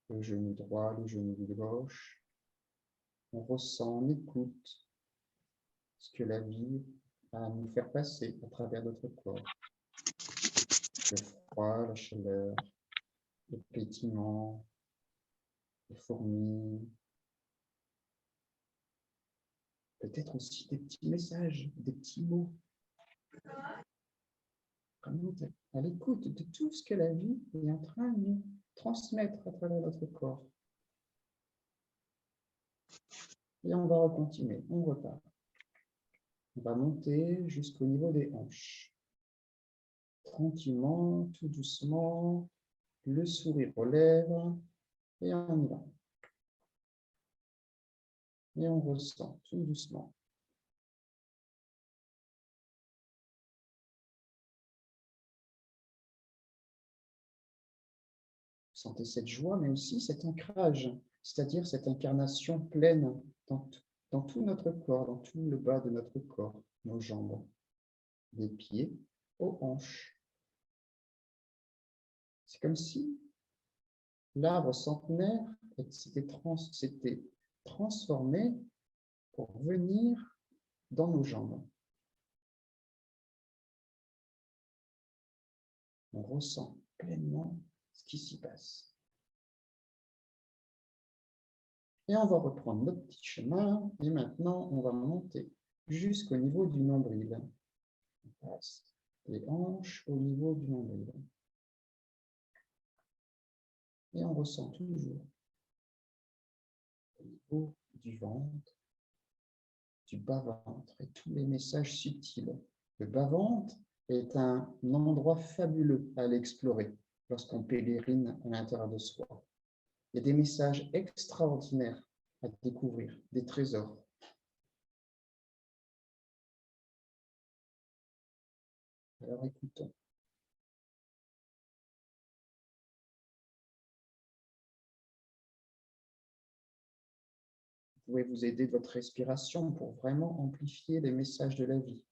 Le genou droit, le genou gauche. On ressent, on écoute ce que la vie a à nous faire passer à travers notre corps. Le froid, la chaleur, le pétillement, les fourmis. Peut-être aussi des petits messages, des petits mots. Vraiment à l'écoute de tout ce que la vie est en train de nous transmettre à travers notre corps. Et on va continuer, on repart. On va monter jusqu'au niveau des hanches. Tranquillement, tout doucement, le sourire aux lèvres, et on y va. Et on ressent tout doucement. Sentez cette joie, mais aussi cet ancrage, c'est-à-dire cette incarnation pleine dans tout notre corps, dans tout le bas de notre corps, nos jambes, des pieds aux hanches. C'est comme si l'arbre centenaire s'était transformé pour venir dans nos jambes. On ressent pleinement ce qui s'y passe. Et on va reprendre notre petit chemin, et maintenant on va monter jusqu'au niveau du nombril. On passe les hanches au niveau du nombril. Et on ressent toujours au niveau du ventre, du bas-ventre et tous les messages subtils. Le bas-ventre est un endroit fabuleux à aller explorer lorsqu'on pèlerine à l'intérieur de soi. Il y a des messages extraordinaires à découvrir, des trésors. Alors écoutons. Vous pouvez vous aider de votre respiration pour vraiment amplifier les messages de la vie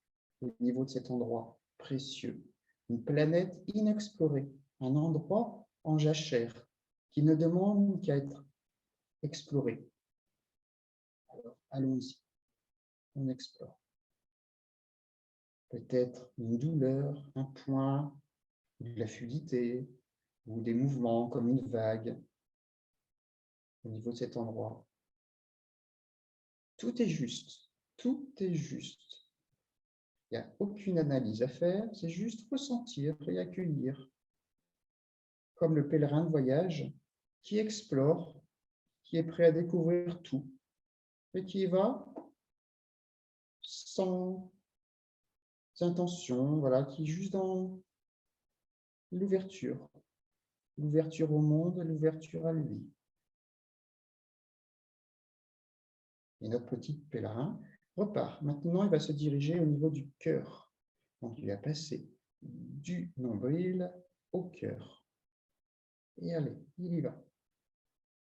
au niveau de cet endroit précieux. Une planète inexplorée, un endroit en jachère qui ne demande qu'à être exploré. Alors, allons-y, on explore. Peut-être une douleur, un point, de la fluidité, ou des mouvements comme une vague au niveau de cet endroit. Tout est juste, tout est juste. Il n'y a aucune analyse à faire, c'est juste ressentir et accueillir. Comme le pèlerin de voyage qui explore, qui est prêt à découvrir tout, et qui y va sans intention, voilà, qui est juste dans l'ouverture au monde, l'ouverture à lui. Et notre petit pèlerin repart. Maintenant, il va se diriger au niveau du cœur. Donc, il va passer du nombril au cœur. Et allez, il y va.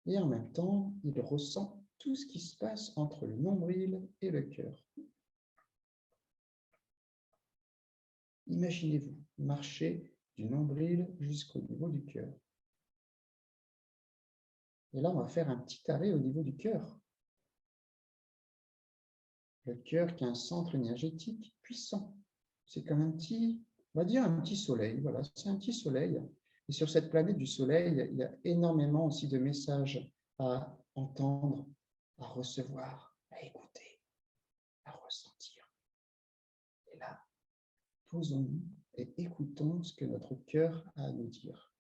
Et en même temps, il ressent tout ce qui se passe entre le nombril et le cœur. Imaginez-vous marcher du nombril jusqu'au niveau du cœur. Et là, on va faire un petit arrêt au niveau du cœur. Le cœur qui est un centre énergétique puissant. C'est comme un petit, on va dire un petit soleil. Voilà, c'est un petit soleil. Et sur cette planète du soleil, il y a énormément aussi de messages à entendre, à recevoir, à écouter, à ressentir. Et là, posons-nous et écoutons ce que notre cœur a à nous dire.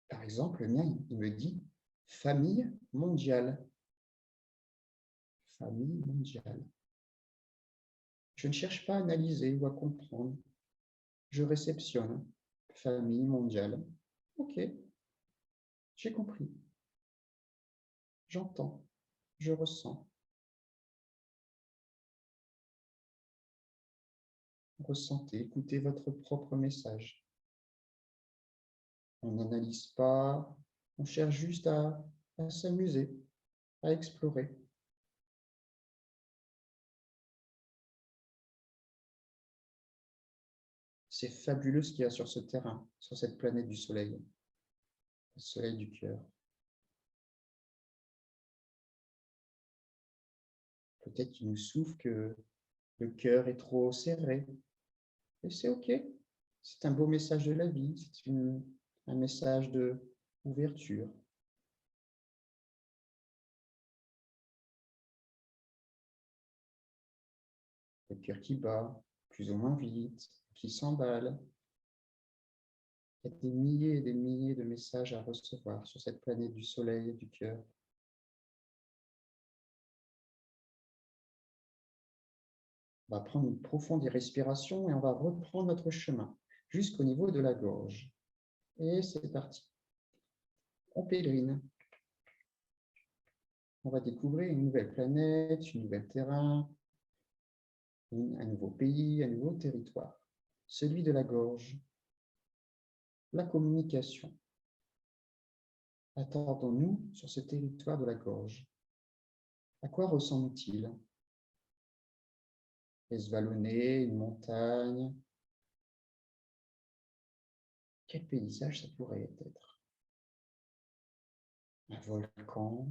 Par exemple, le mien, il me dit « famille mondiale ». Famille mondiale. Je ne cherche pas à analyser ou à comprendre. Je réceptionne famille mondiale. Ok, j'ai compris. J'entends, je ressens. Ressentez, écoutez votre propre message. On n'analyse pas, on cherche juste à s'amuser, à explorer. C'est fabuleux ce qu'il y a sur ce terrain, sur cette planète du soleil, le soleil du cœur. Peut-être qu'il nous souffle que le cœur est trop serré. Et c'est OK. C'est un beau message de la vie, c'est un message d'ouverture. Le cœur qui bat, plus ou moins vite, qui s'emballe. Il y a des milliers et des milliers de messages à recevoir sur cette planète du soleil et du cœur. On va prendre une profonde respiration et on va reprendre notre chemin jusqu'au niveau de la gorge. Et c'est parti. On pèlerine. On va découvrir une nouvelle planète, un nouvel terrain, un nouveau pays, un nouveau territoire. Celui de la gorge. La communication. Attendons-nous sur ce territoire de la gorge. À quoi ressemble-t-il? Est-ce vallonné, une montagne? Quel paysage ça pourrait être? Un volcan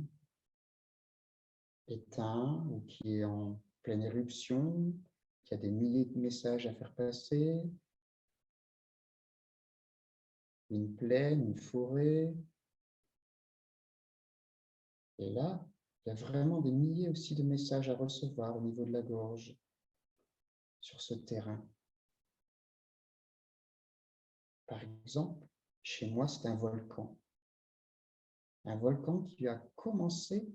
éteint ou qui est en pleine éruption, qui a des milliers de messages à faire passer? Une plaine, une forêt? Et là, il y a vraiment des milliers aussi de messages à recevoir au niveau de la gorge, sur ce terrain. Par exemple, chez moi, c'est un volcan. Un volcan qui a commencé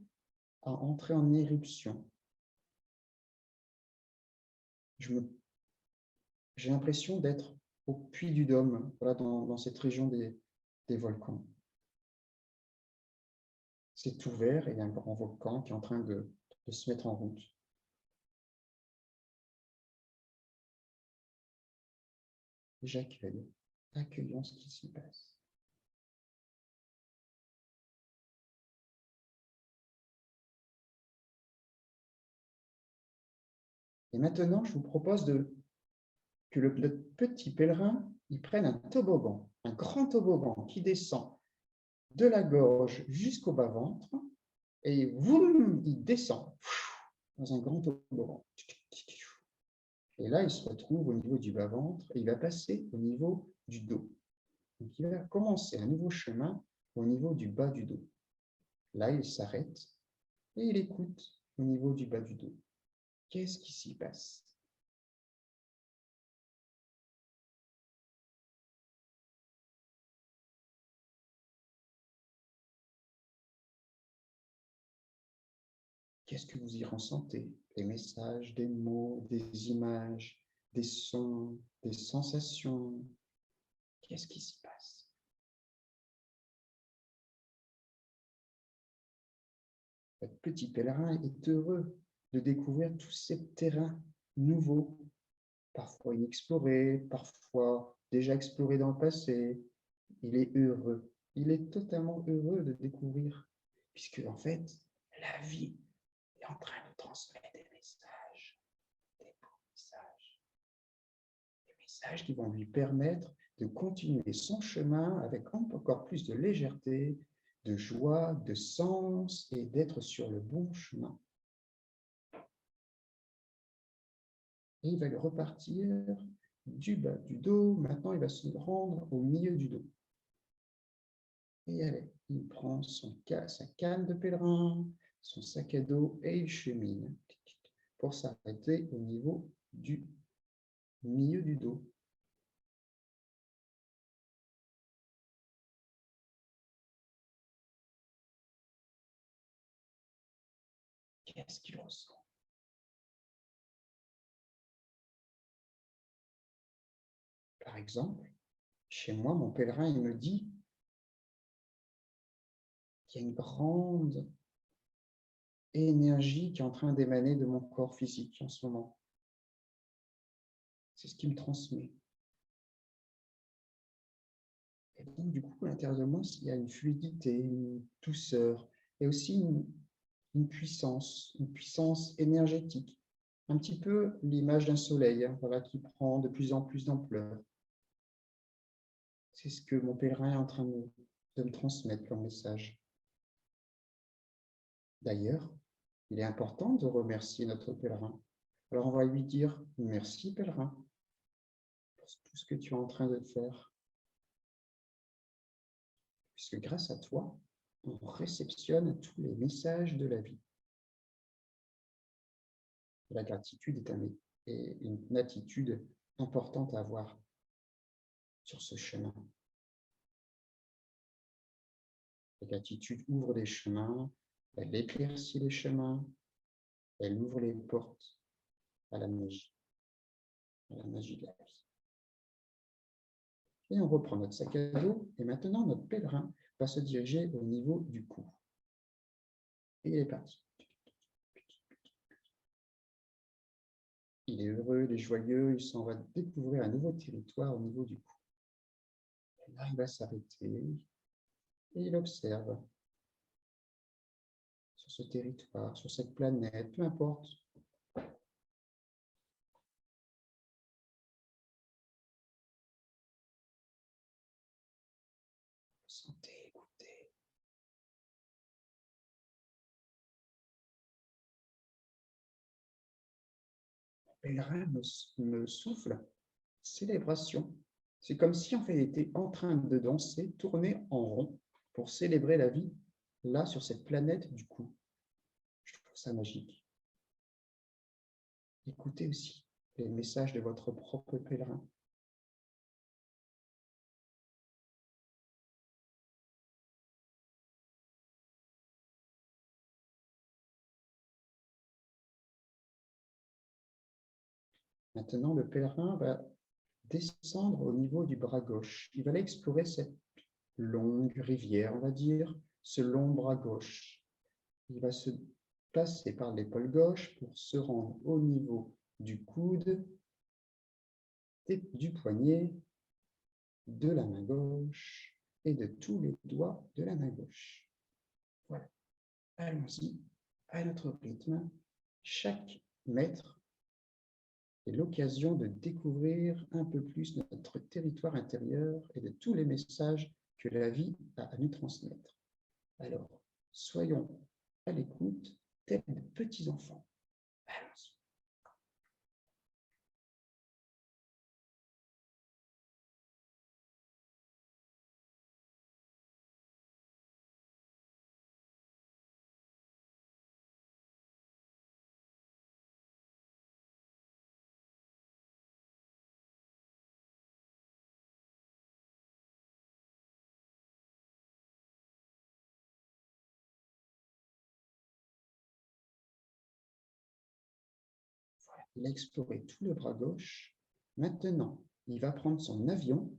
à entrer en éruption. J'ai l'impression d'être au Puy du Dôme, voilà, dans cette région des volcans. C'est ouvert et il y a un grand volcan qui est en train de se mettre en route. Et j'accueille. Accueillons ce qui s'y passe. Et maintenant, je vous propose que le petit pèlerin il prenne un toboggan, un grand toboggan qui descend de la gorge jusqu'au bas-ventre et boum, il descend dans un grand toboggan. Et là, il se retrouve au niveau du bas-ventre et il va passer au niveau du dos. Donc, il va commencer un nouveau chemin au niveau du bas du dos. Là, il s'arrête et il écoute au niveau du bas du dos. Qu'est-ce qui s'y passe? Qu'est-ce que vous y ressentez? Des messages, des mots, des images, des sons, des sensations. Qu'est-ce qui s'y passe? Votre petit pèlerin est heureux de découvrir tous ces terrains nouveaux, parfois inexplorés, parfois déjà explorés dans le passé. Il est heureux. Il est totalement heureux de découvrir, puisque en fait, la vie est en train de transmettre des messages, des beaux messages, des messages qui vont lui permettre de continuer son chemin avec encore plus de légèreté, de joie, de sens et d'être sur le bon chemin. Et il va repartir du bas du dos. Maintenant, il va se rendre au milieu du dos. Et allez, il prend sa canne de pèlerin, son sac à dos et il chemine pour s'arrêter au niveau du milieu du dos. Qu'est-ce qu'il ressent? Par exemple, chez moi, mon pèlerin, il me dit qu'il y a une grande énergie qui est en train d'émaner de mon corps physique en ce moment. C'est ce qui me transmet. Et donc, du coup, à l'intérieur de moi, il y a une fluidité, une douceur, et aussi une puissance énergétique. Un petit peu l'image d'un soleil, hein, voilà, qui prend de plus en plus d'ampleur. C'est ce que mon pèlerin est en train de me transmettre comme message. D'ailleurs, il est important de remercier notre pèlerin. Alors, on va lui dire « Merci, pèlerin, pour tout ce que tu es en train de faire. » Puisque grâce à toi, on réceptionne tous les messages de la vie. La gratitude est une attitude importante à avoir sur ce chemin. La gratitude ouvre des chemins, elle éclaircit les chemins, elle ouvre les portes à la magie de la vie. Et on reprend notre sac à dos, et maintenant notre pèlerin va se diriger au niveau du cou. Et il est parti. Il est heureux, il est joyeux, il s'en va découvrir un nouveau territoire au niveau du cou. Et là, il va s'arrêter et il observe sur ce territoire, sur cette planète, peu importe. Sentez, écoutez. Le pèlerin me souffle célébration. C'est comme si en fait, il était en train de danser, tourner en rond pour célébrer la vie là sur cette planète du coup. Je trouve ça magique. Écoutez aussi les messages de votre propre pèlerin. Maintenant, le pèlerin va descendre au niveau du bras gauche. Il va aller explorer cette longue rivière, on va dire, ce long bras gauche. Il va se passer par l'épaule gauche pour se rendre au niveau du coude, du poignet, de la main gauche et de tous les doigts de la main gauche. Voilà. Allons-y à notre rythme. Chaque mètre est l'occasion de découvrir un peu plus notre territoire intérieur et de tous les messages que la vie a à nous transmettre. Alors, soyons à l'écoute, tels de petits enfants. Allons-y. Il a exploré tout le bras gauche. Maintenant, il va prendre son avion,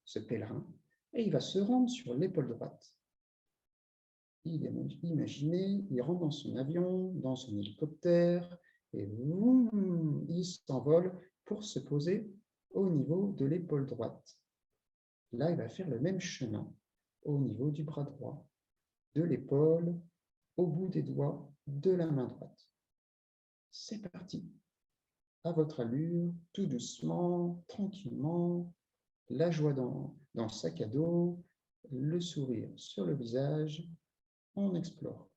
ce pèlerin, et il va se rendre sur l'épaule droite. Imaginez, il rentre dans son avion, dans son hélicoptère, et boum, il s'envole pour se poser au niveau de l'épaule droite. Là, il va faire le même chemin au niveau du bras droit, de l'épaule, au bout des doigts de la main droite. C'est parti. À votre allure, tout doucement, tranquillement, la joie dans le sac à dos, le sourire sur le visage, on explore.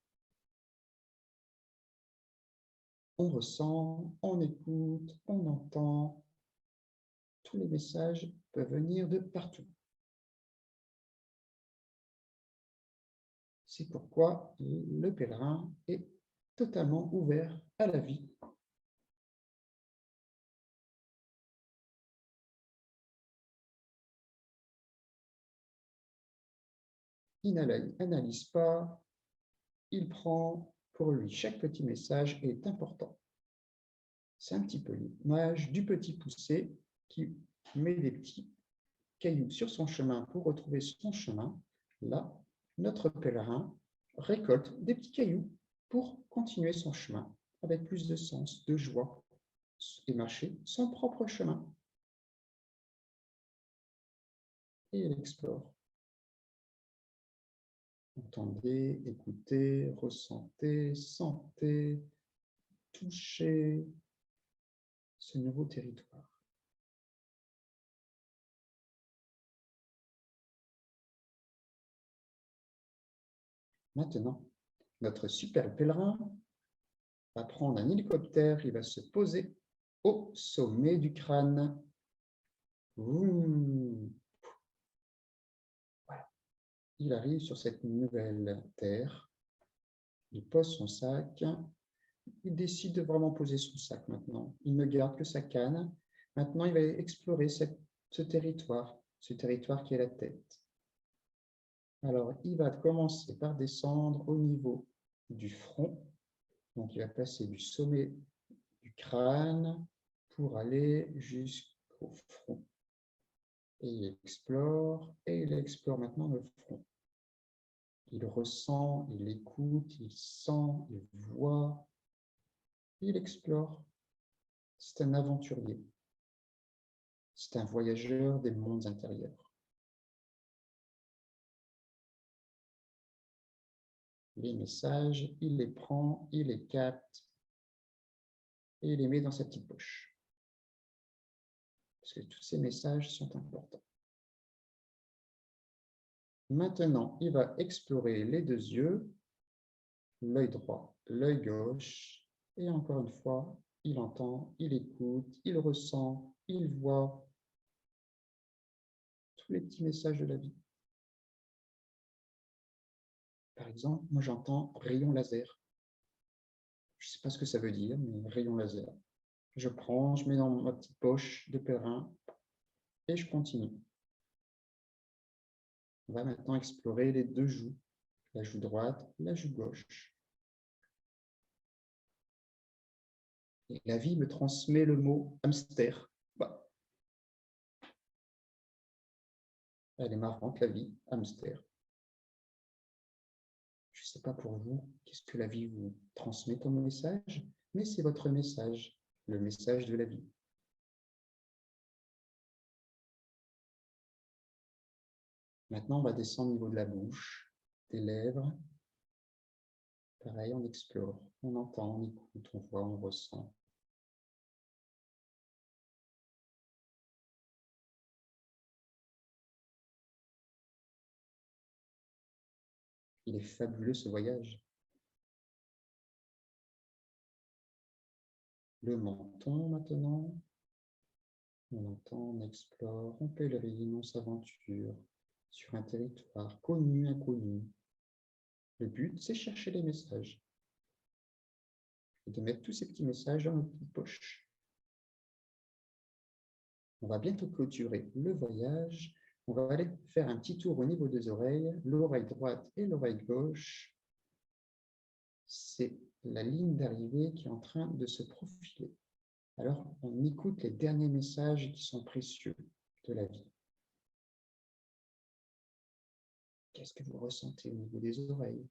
On ressent, on écoute, on entend. Tous les messages peuvent venir de partout. C'est pourquoi le pèlerin est totalement ouvert à la vie. Il n'analyse pas, il prend pour lui. Chaque petit message est important. C'est un petit peu l'image du petit poussé qui met des petits cailloux sur son chemin pour retrouver son chemin, là, notre pèlerin récolte des petits cailloux pour continuer son chemin avec plus de sens, de joie et marcher son propre chemin. Et il explore. Entendez, écoutez, ressentez, sentez, touchez ce nouveau territoire. Maintenant, notre super pèlerin va prendre un hélicoptère, il va se poser au sommet du crâne. Voilà. Il arrive sur cette nouvelle terre, il pose son sac, il décide de vraiment poser son sac maintenant. Il ne garde que sa canne. Maintenant, il va explorer ce territoire qui est la tête. Alors, il va commencer par descendre au niveau du front. Donc, il va passer du sommet du crâne pour aller jusqu'au front. Et il explore maintenant le front. Il ressent, il écoute, il sent, il voit, il explore. C'est un aventurier. C'est un voyageur des mondes intérieurs. Les messages, il les prend, il les capte et il les met dans sa petite poche. Parce que tous ces messages sont importants. Maintenant, il va explorer les deux yeux, l'œil droit, l'œil gauche, et encore une fois, il entend, il écoute, il ressent, il voit tous les petits messages de la vie. Par exemple, moi j'entends rayon laser. Je ne sais pas ce que ça veut dire, mais rayon laser. Je prends, je mets dans ma petite poche de pèlerin et je continue. On va maintenant explorer les deux joues, la joue droite, la joue gauche. Et la vie me transmet le mot hamster. Bah. Elle est marrante, la vie, hamster. Je ne sais pas pour vous, qu'est-ce que la vie vous transmet comme message, mais c'est votre message, le message de la vie. Maintenant, on va descendre au niveau de la bouche, des lèvres. Pareil, on explore, on entend, on écoute, on voit, on ressent. Il est fabuleux ce voyage. Le menton maintenant. On entend, on explore, on pèlerine, on s'aventure sur un territoire connu, inconnu. Le but, c'est chercher les messages. Et de mettre tous ces petits messages dans nos petites poches. On va bientôt clôturer le voyage. On va aller faire un petit tour au niveau des oreilles, l'oreille droite et l'oreille gauche. C'est la ligne d'arrivée qui est en train de se profiler. Alors, on écoute les derniers messages qui sont précieux de la vie. Qu'est-ce que vous ressentez au niveau des oreilles?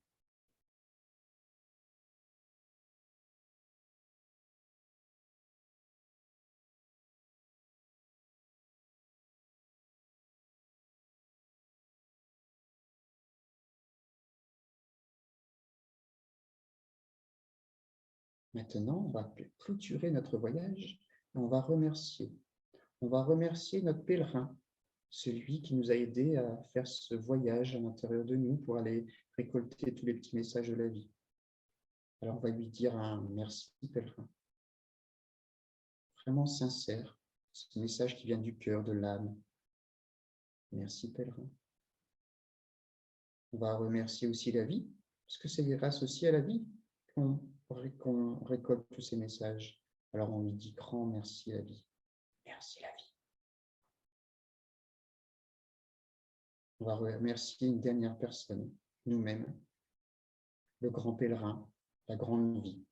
Maintenant, on va clôturer notre voyage et on va remercier. On va remercier notre pèlerin, celui qui nous a aidés à faire ce voyage à l'intérieur de nous pour aller récolter tous les petits messages de la vie. Alors, on va lui dire un merci, pèlerin. Vraiment sincère, ce message qui vient du cœur, de l'âme. Merci, pèlerin. On va remercier aussi la vie, parce que c'est grâce aussi à la vie qu'on récolte tous ces messages. Alors, on lui dit grand merci, la vie. Merci, la vie. On va remercier une dernière personne, nous-mêmes, le grand pèlerin, la grande vie.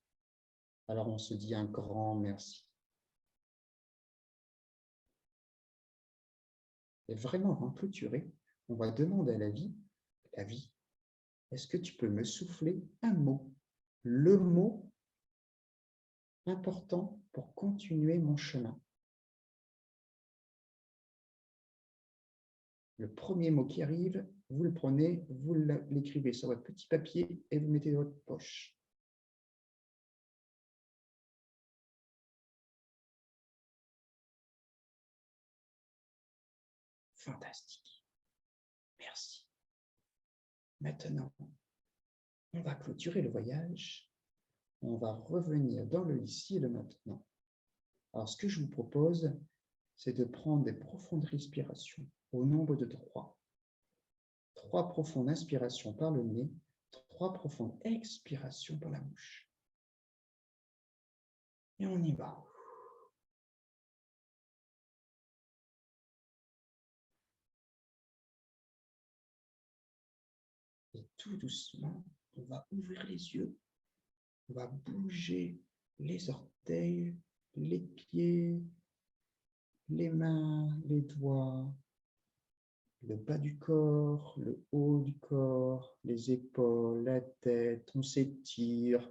Alors, on se dit un grand merci. Et vraiment, avant de clôturer, on va demander à la vie, est-ce que tu peux me souffler un mot, le mot important pour continuer mon chemin? Le premier mot qui arrive, vous le prenez, vous l'écrivez sur votre petit papier et vous le mettez dans votre poche. Fantastique. Merci. Maintenant, on va clôturer le voyage. On va revenir dans le ici et le maintenant. Alors, ce que je vous propose, c'est de prendre des profondes respirations au nombre de 3. 3 profondes inspirations par le nez, 3 profondes expirations par la bouche. Et on y va. Et tout doucement, on va ouvrir les yeux. On va bouger les orteils, les pieds, les mains, les doigts, le bas du corps, le haut du corps, les épaules, la tête. On s'étire.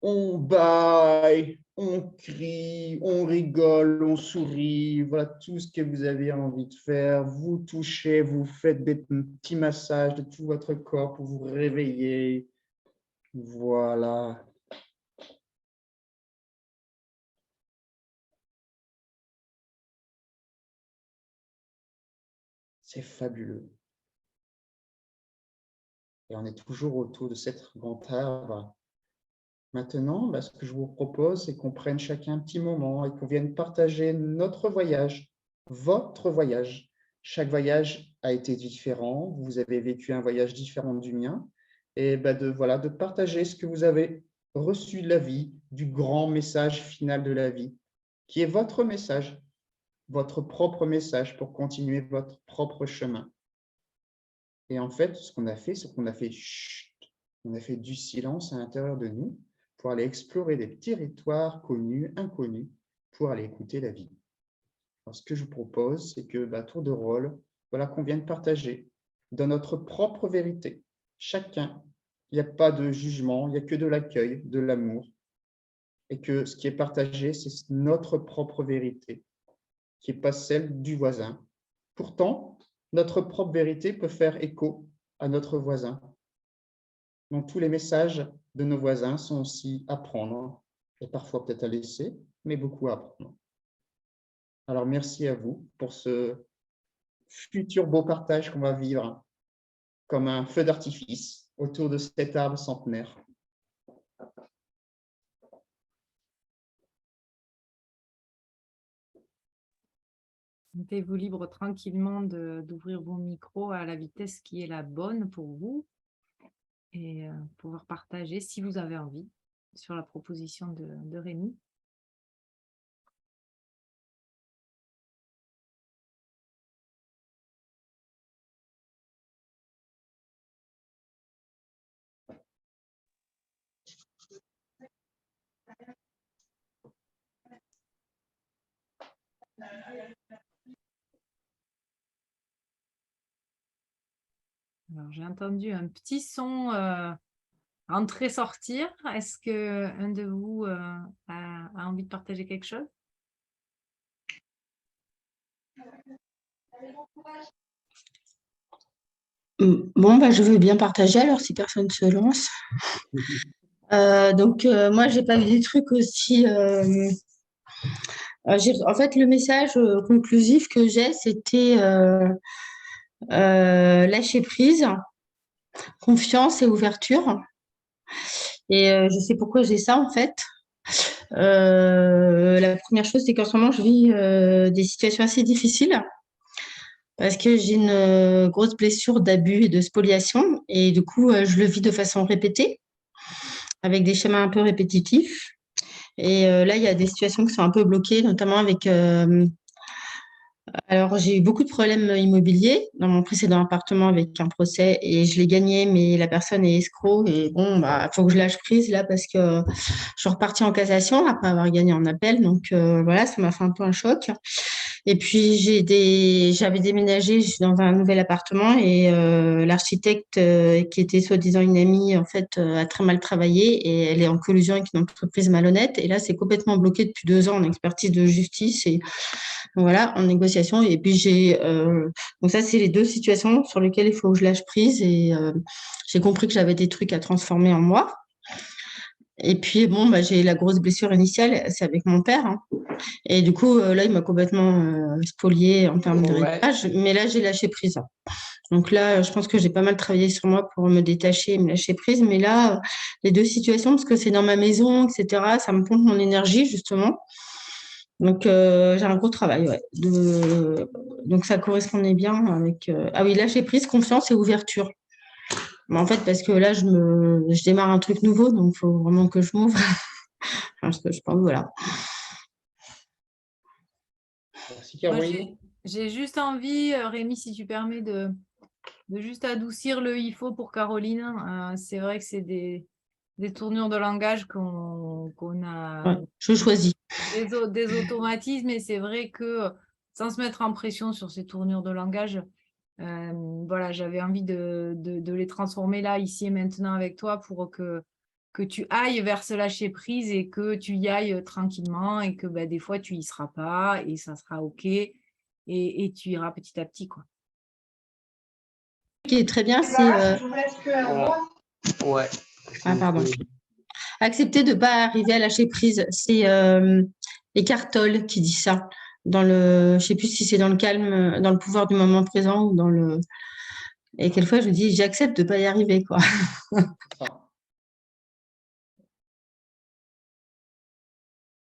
On bâille, on crie, on rigole, on sourit. Voilà tout ce que vous avez envie de faire. Vous touchez, vous faites des petits massages de tout votre corps pour vous réveiller. Voilà. C'est fabuleux. Et on est toujours autour de cet grand arbre. Maintenant, ce que je vous propose, c'est qu'on prenne chacun un petit moment et qu'on vienne partager notre voyage, votre voyage. Chaque voyage a été différent. Vous avez vécu un voyage différent du mien. Et de partager ce que vous avez reçu de la vie, du grand message final de la vie, qui est votre message, votre propre message pour continuer votre propre chemin. Et en fait, ce qu'on a fait, c'est qu'on a fait chut, on a fait du silence à l'intérieur de nous pour aller explorer des territoires connus, inconnus, pour aller écouter la vie. Alors, ce que je vous propose, c'est que, tour de rôle, voilà qu'on vient de partager dans notre propre vérité. Chacun, il n'y a pas de jugement, il n'y a que de l'accueil, de l'amour. Et que ce qui est partagé, c'est notre propre vérité, qui n'est pas celle du voisin. Pourtant, notre propre vérité peut faire écho à notre voisin. Donc, tous les messages de nos voisins sont aussi à prendre, et parfois peut-être à laisser, mais beaucoup à apprendre. Alors, merci à vous pour ce futur beau partage qu'on va vivre comme un feu d'artifice autour de cet arbre centenaire. Mettez-vous libre tranquillement d'ouvrir vos micros à la vitesse qui est la bonne pour vous et pouvoir partager si vous avez envie sur la proposition de Rémi. Alors, j'ai entendu un petit son entrer-sortir. Est-ce qu'un de vous a envie de partager quelque chose? Bon, je veux bien partager alors si personne ne se lance. Moi, j'ai pas vu des trucs aussi. En fait, le message conclusif que j'ai, c'était lâcher prise, confiance et ouverture. Et je sais pourquoi j'ai ça en fait. La première chose, c'est qu'en ce moment, je vis des situations assez difficiles parce que j'ai une grosse blessure d'abus et de spoliation. Et du coup, je le vis de façon répétée, avec des schémas un peu répétitifs. Et là, il y a des situations qui sont un peu bloquées, notamment avec... alors, j'ai eu beaucoup de problèmes immobiliers dans mon précédent appartement avec un procès et je l'ai gagné, mais la personne est escroc. Et bon, faut que je lâche prise là parce que je suis repartie en cassation après avoir gagné en appel. Donc, voilà, ça m'a fait un peu un choc. Et puis, j'avais déménagé, je suis dans un nouvel appartement et l'architecte qui était soi-disant une amie, en fait, a très mal travaillé et elle est en collusion avec une entreprise malhonnête. Et là, c'est complètement bloqué depuis 2 ans en expertise de justice et voilà, en négociation. Et puis, donc ça, c'est les 2 situations sur lesquelles il faut que je lâche prise et j'ai compris que j'avais des trucs à transformer en moi. Et puis, bon, bah, j'ai la grosse blessure initiale, c'est avec mon père, hein. Et du coup, là, il m'a complètement spoliée en termes Ouais. d'héritage. Mais là, j'ai lâché prise, hein. Donc là, je pense que j'ai pas mal travaillé sur moi pour me détacher et me lâcher prise. Mais là, les 2 situations, parce que c'est dans ma maison, etc., ça me pompe mon énergie, justement. Donc, j'ai un gros travail, ouais. Donc, ça correspondait bien avec... Ah oui, lâcher prise, confiance et ouverture. Mais en fait, parce que là, je démarre un truc nouveau, donc il faut vraiment que je m'ouvre. Parce que je pense, voilà. Merci Moi, Caroline. j'ai juste envie, Rémi, si tu permets, de juste adoucir le il faut pour Caroline. C'est vrai que c'est des tournures de langage qu'on a, Ouais, je choisis. des automatismes, et c'est vrai que sans se mettre en pression sur ces tournures de langage, voilà, j'avais envie de les transformer là, ici et maintenant avec toi pour que tu ailles vers ce lâcher prise et que tu y ailles tranquillement et que des fois tu y seras pas et ça sera OK et tu iras petit à petit, quoi. Ce qui est très bien, c'est... Ouais. Ah, pardon. Accepter de ne pas arriver à lâcher prise. C'est Eckhart Tolle qui dit ça. Je ne sais plus si c'est dans le calme, dans le pouvoir du moment présent ou dans le... Et quelquefois, je me dis, j'accepte de ne pas y arriver, quoi. Ça.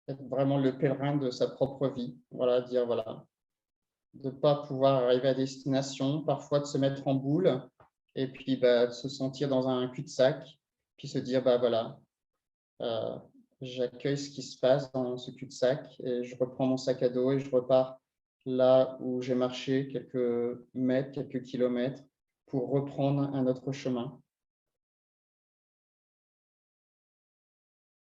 Être vraiment le pèlerin de sa propre vie. Voilà, dire voilà, de ne pas pouvoir arriver à destination, parfois de se mettre en boule et puis de se sentir dans un cul-de-sac, puis se dire voilà, j'accueille ce qui se passe dans ce cul-de-sac et je reprends mon sac à dos et je repars là où j'ai marché quelques mètres, quelques kilomètres pour reprendre un autre chemin.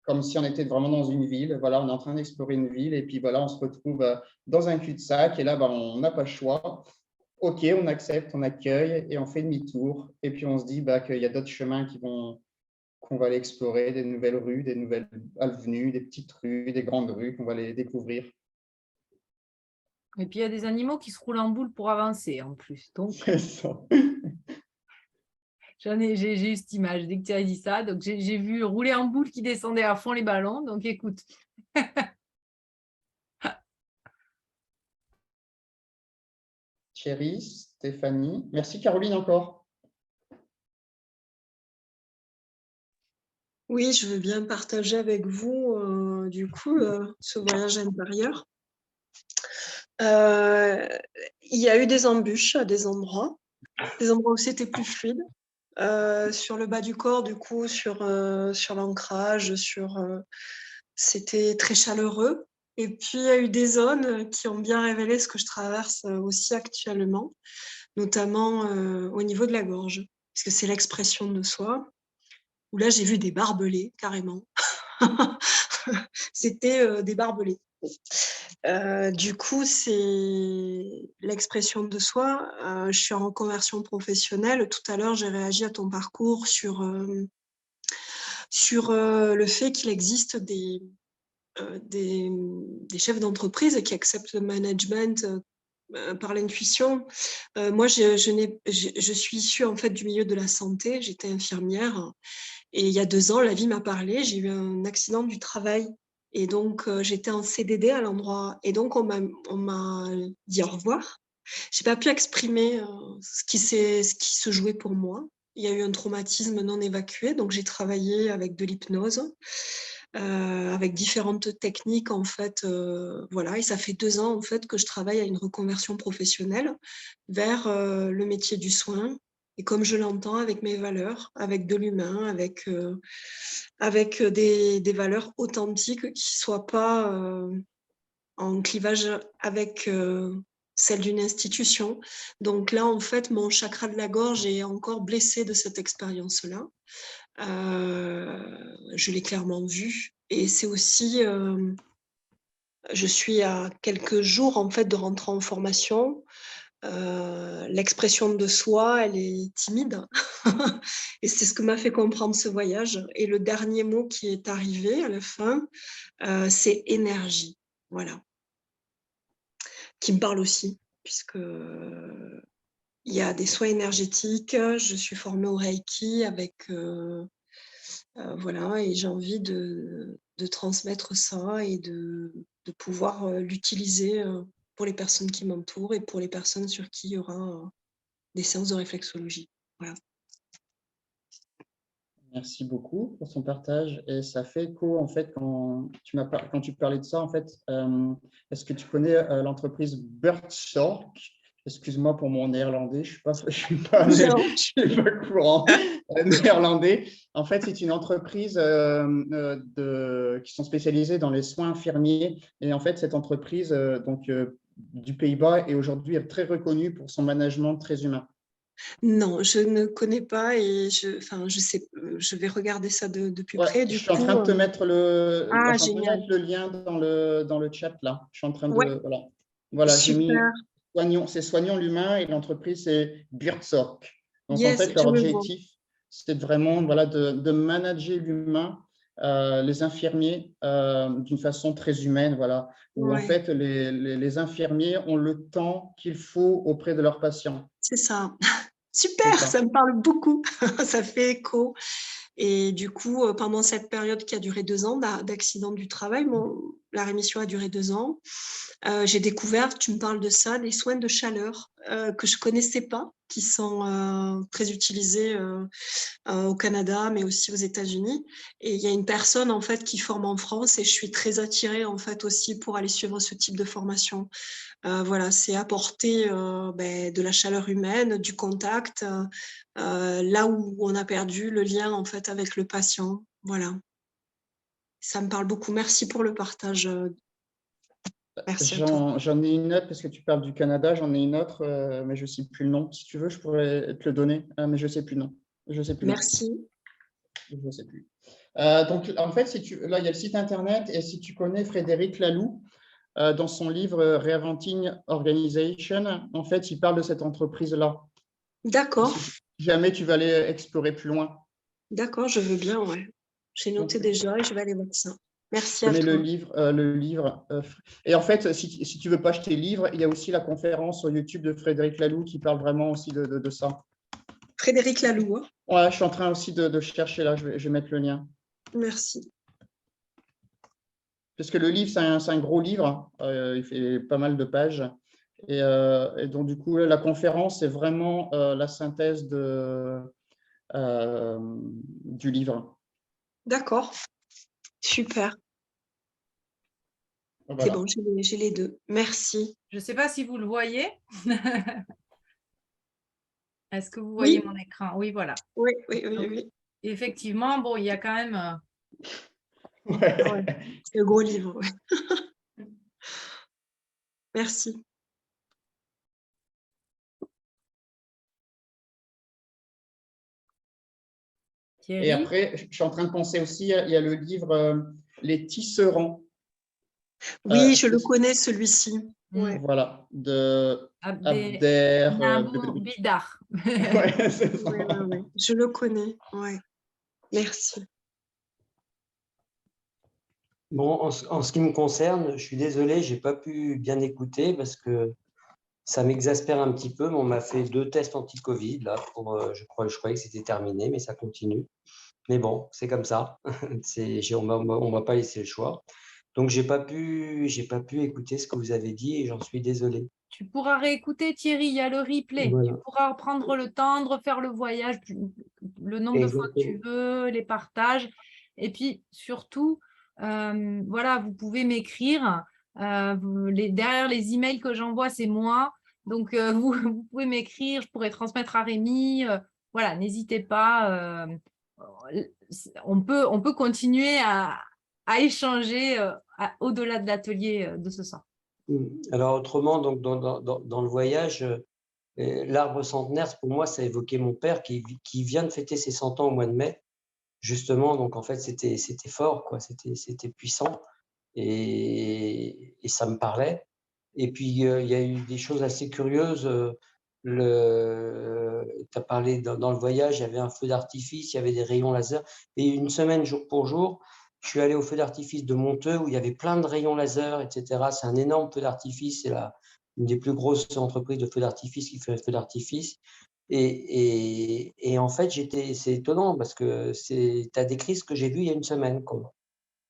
Comme si on était vraiment dans une ville. Voilà, on est en train d'explorer une ville et puis voilà, on se retrouve dans un cul-de-sac et là, on n'a pas le choix. OK, on accepte, on accueille et on fait demi-tour. Et puis on se dit qu'il y a d'autres chemins qu'on va aller explorer, des nouvelles rues, des nouvelles avenues, des petites rues, des grandes rues qu'on va aller découvrir. Et puis il y a des animaux qui se roulent en boule pour avancer en plus. Donc, C'est ça. j'ai eu cette image dès que tu as dit ça. Donc j'ai vu rouler en boule qui descendait à fond les ballons. Donc écoute. Thierry, Stéphanie. Merci Caroline encore. Oui, je veux bien partager avec vous, du coup, ce voyage intérieur. Il y a eu des embûches à des endroits où c'était plus fluide. Sur le bas du corps, du coup, sur l'ancrage, c'était très chaleureux. Et puis, il y a eu des zones qui ont bien révélé ce que je traverse aussi actuellement, notamment au niveau de la gorge, parce que c'est l'expression de soi, où là, j'ai vu des barbelés, carrément. C'était des barbelés. Du coup, c'est l'expression de soi. Je suis en reconversion professionnelle. Tout à l'heure, j'ai réagi à ton parcours sur le fait qu'il existe des chefs d'entreprise qui acceptent le management par l'intuition. Moi, je suis issue en fait du milieu de la santé. J'étais infirmière et il y a 2 ans, la vie m'a parlé. J'ai eu un accident du travail et donc j'étais en CDD à l'endroit et donc on m'a dit au revoir. J'ai pas pu exprimer ce qui se jouait pour moi. Il y a eu un traumatisme non évacué, donc j'ai travaillé avec de l'hypnose. Avec différentes techniques en fait, voilà, et ça fait 2 ans en fait que je travaille à une reconversion professionnelle vers le métier du soin et comme je l'entends avec mes valeurs, avec de l'humain, avec des valeurs authentiques qui soient pas en clivage avec celle d'une institution. Donc là en fait mon chakra de la gorge est encore blessé de cette expérience-là. Je l'ai clairement vu. Et c'est aussi Je suis à quelques jours en fait de rentrer en formation. L'expression de soi, elle est timide. Et c'est ce que m'a fait comprendre ce voyage. Et le dernier mot qui est arrivé à la fin, c'est énergie. Voilà. Qui me parle aussi, puisque il y a des soins énergétiques. Je suis formée au Reiki avec voilà, et j'ai envie de transmettre ça et de pouvoir l'utiliser pour les personnes qui m'entourent et pour les personnes sur qui il y aura des séances de réflexologie. Voilà. Merci beaucoup pour son partage. Et ça fait écho, en fait, quand tu parlais de ça, en fait, est-ce que tu connais l'entreprise Buurtzorg? Excuse-moi pour mon néerlandais, je suis pas courant néerlandais. En fait, c'est une entreprise qui sont spécialisées dans les soins infirmiers. Et en fait, cette entreprise du Pays-Bas est aujourd'hui très reconnue pour son management très humain. Non, je ne connais pas et je sais, je vais regarder ça de plus près. Je suis en train de te mettre génial. le lien dans le chat là. Je suis en train de Ouais. voilà, j'ai mis Super. Soignons l'humain et l'entreprise c'est Buurtzorg. Donc en Yes, fait leur je le vois. objectif c'est vraiment de manager l'humain, les infirmiers d'une façon très humaine, voilà, où en Ouais, fait les infirmiers ont le temps qu'il faut auprès de leurs patients. c'est ça. C'est Super, ça. ça me parle beaucoup. Ça fait écho. Et du coup, pendant cette période qui a duré 2 ans d'accident du travail, la rémission a duré 2 ans, j'ai découvert, tu me parles de ça, des soins de chaleur que je connaissais pas, qui sont très utilisés au Canada, mais aussi aux États-Unis. Et il y a une personne en fait qui forme en France et je suis très attirée en fait aussi pour aller suivre ce type de formation. Voilà, c'est apporter de la chaleur humaine, du contact, là où on a perdu le lien en fait avec le patient. Voilà, ça me parle beaucoup. Merci pour le partage. Merci à toi. J'en ai une autre parce que tu parles du Canada, j'en ai une autre, mais je ne sais plus le nom. Si tu veux, je pourrais te le donner, mais je ne sais plus le nom. Je sais plus. Merci. Je sais plus. Donc, en fait, là, il y a le site internet et si tu connais Frédéric Laloux, dans son livre Reinventing Organization, en fait, il parle de cette entreprise-là. D'accord. Si jamais tu vas aller explorer plus loin. D'accord, je veux bien, ouais. J'ai noté déjà et je vais aller voir ça. Merci Je à mets toi. le livre. Et en fait, si tu veux pas acheter le livre, il y a aussi la conférence sur YouTube de Frédéric Laloux qui parle vraiment aussi de ça. Frédéric Laloux. Hein. Ouais, je suis en train aussi de chercher là, je vais mettre le lien. Merci. Parce que le livre, c'est un gros livre, il fait pas mal de pages. Et donc, du coup, la conférence, c'est vraiment la synthèse du livre. D'accord. Super. Voilà. C'est bon, j'ai les deux. Merci. Je ne sais pas si vous le voyez. Est-ce que vous voyez mon écran? Oui, voilà. Oui. Effectivement, bon, il y a quand même… Ouais. C'est un gros livre. Ouais. Merci. Thierry. Et après, je suis en train de penser aussi, il y a le livre Les Tisserands. Oui, je le connais, celui-ci. Ouais. Voilà, de Abder Bidar. Ouais, c'est ça. Ouais. Je le connais. Ouais. Merci. Bon, en ce qui me concerne, je suis désolé, je n'ai pas pu bien écouter parce que ça m'exaspère un petit peu, mais on m'a fait 2 tests anti-Covid, là, je croyais que c'était terminé, mais ça continue. Mais bon, c'est comme ça. On m'a pas laissé le choix. Donc, j'ai pas pu écouter ce que vous avez dit et j'en suis désolé. Tu pourras réécouter, Thierry, il y a le replay. Voilà. Tu pourras prendre le temps de refaire le voyage, le nombre de fois que tu veux, les partages. Et puis, surtout, voilà, vous pouvez m'écrire. Derrière les emails que j'envoie, c'est moi. Donc, vous pouvez m'écrire, je pourrais transmettre à Rémi. Voilà, n'hésitez pas. On peut continuer à échanger au-delà de l'atelier de ce soir. Alors, autrement, donc, dans le voyage, l'arbre centenaire, pour moi, ça évoquait mon père qui vient de fêter ses 100 ans au mois de mai. Justement, donc en fait, c'était fort, quoi. C'était puissant. et ça me parlait. Et puis, il y a eu des choses assez curieuses. Tu as parlé dans le voyage, il y avait un feu d'artifice, il y avait des rayons laser. Et une semaine, jour pour jour, je suis allé au feu d'artifice de Monteux où il y avait plein de rayons laser, etc. C'est un énorme feu d'artifice. C'est une des plus grosses entreprises de feu d'artifice qui fait le feu d'artifice. Et en fait, c'est étonnant parce que tu as décrit ce que j'ai vu il y a une semaine, quoi.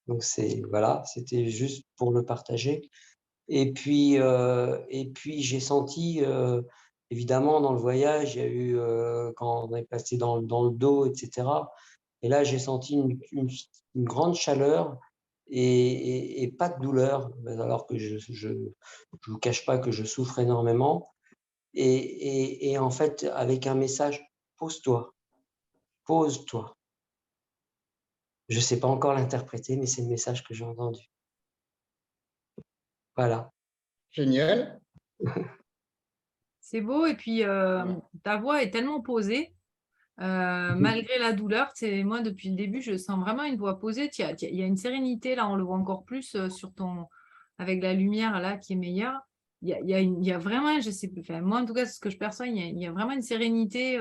Donc, voilà, c'était juste pour le partager. Et puis j'ai senti, évidemment, dans le voyage, il y a eu, quand on est passé dans le dos, etc. Et là, j'ai senti une grande chaleur et pas de douleur, alors que je vous cache pas que je souffre énormément. Et en fait, avec un message, pose-toi, pose-toi. Je ne sais pas encore l'interpréter, mais c'est le message que j'ai entendu. Voilà. Génial. C'est beau, et puis ta voix est tellement posée, malgré la douleur. Moi, depuis le début, je sens vraiment une voix posée. Il y a une sérénité, là, on le voit encore plus avec la lumière là qui est meilleure. Il y a vraiment, je sais, enfin, moi en tout cas, c'est ce que je perçois, il y a vraiment une sérénité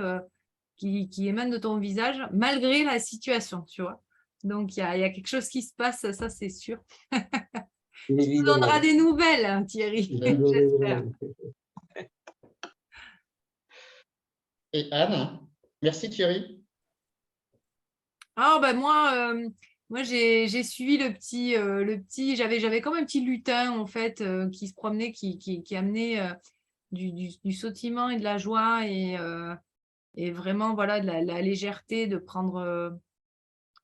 qui émane de ton visage, malgré la situation, tu vois. Donc, il y a quelque chose qui se passe, ça c'est sûr. Tu nous donneras des nouvelles, hein, Thierry, j'espère. Et Anne, merci Thierry. Ah ben moi j'ai suivi le petit, j'avais comme un petit lutin en fait qui se promenait, qui amenait du sautillement et de la joie et vraiment voilà de la légèreté, de prendre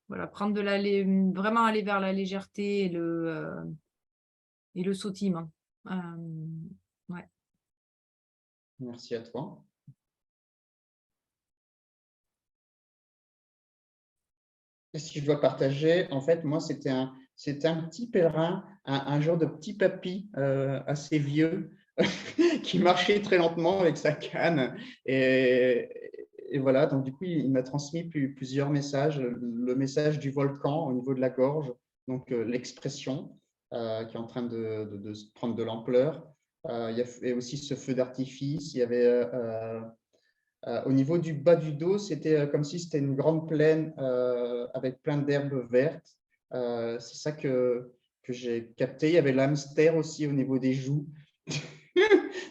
voilà, prendre vraiment aller vers la légèreté et le sautillement. Ouais. Merci à toi. Si je dois partager, en fait, moi, c'était un petit pèlerin, un genre de petit papy assez vieux qui marchait très lentement avec sa canne. Et voilà, donc du coup, il m'a transmis plusieurs messages. Le message du volcan au niveau de la gorge, donc l'expression qui est en train de prendre de l'ampleur. Il y avait aussi ce feu d'artifice. Il y avait au niveau du bas du dos, c'était comme si c'était une grande plaine avec plein d'herbes vertes. C'est ça que j'ai capté. Il y avait l'hamster aussi au niveau des joues.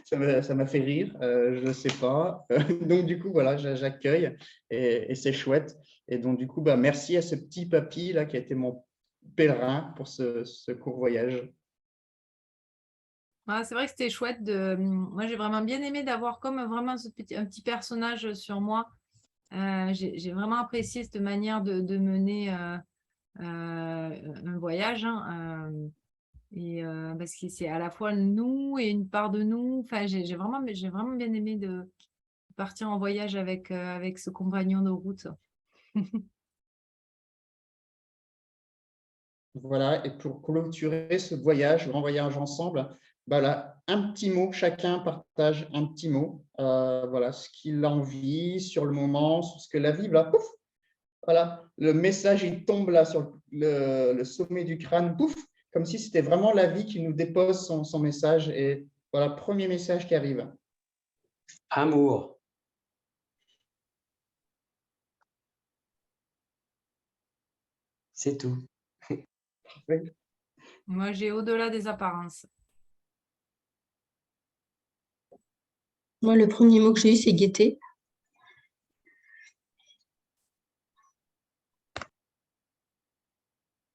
Ça m'a fait rire, je ne sais pas. Donc, du coup, voilà, j'accueille et c'est chouette. Et donc, du coup, merci à ce petit papy là, qui a été mon pèlerin pour ce court voyage. Ouais, c'est vrai que c'était chouette. Moi, j'ai vraiment bien aimé d'avoir comme vraiment un petit personnage sur moi. J'ai vraiment apprécié cette manière de mener un voyage. Hein, parce que c'est à la fois nous et une part de nous. Enfin, j'ai vraiment bien aimé de partir en voyage avec ce compagnon de route. Voilà, et pour clôturer ce voyage, grand voyage ensemble, voilà, un petit mot, chacun partage un petit mot, voilà, ce qu'il en vit sur le moment, sur ce que la vie, là, pouf, voilà, le message, il tombe là sur le sommet du crâne, pouf, comme si c'était vraiment la vie qui nous dépose son message. Et voilà, premier message qui arrive. Amour. C'est tout. Oui. Moi, j'ai au-delà des apparences. Moi, le premier mot que j'ai eu, c'est gaieté.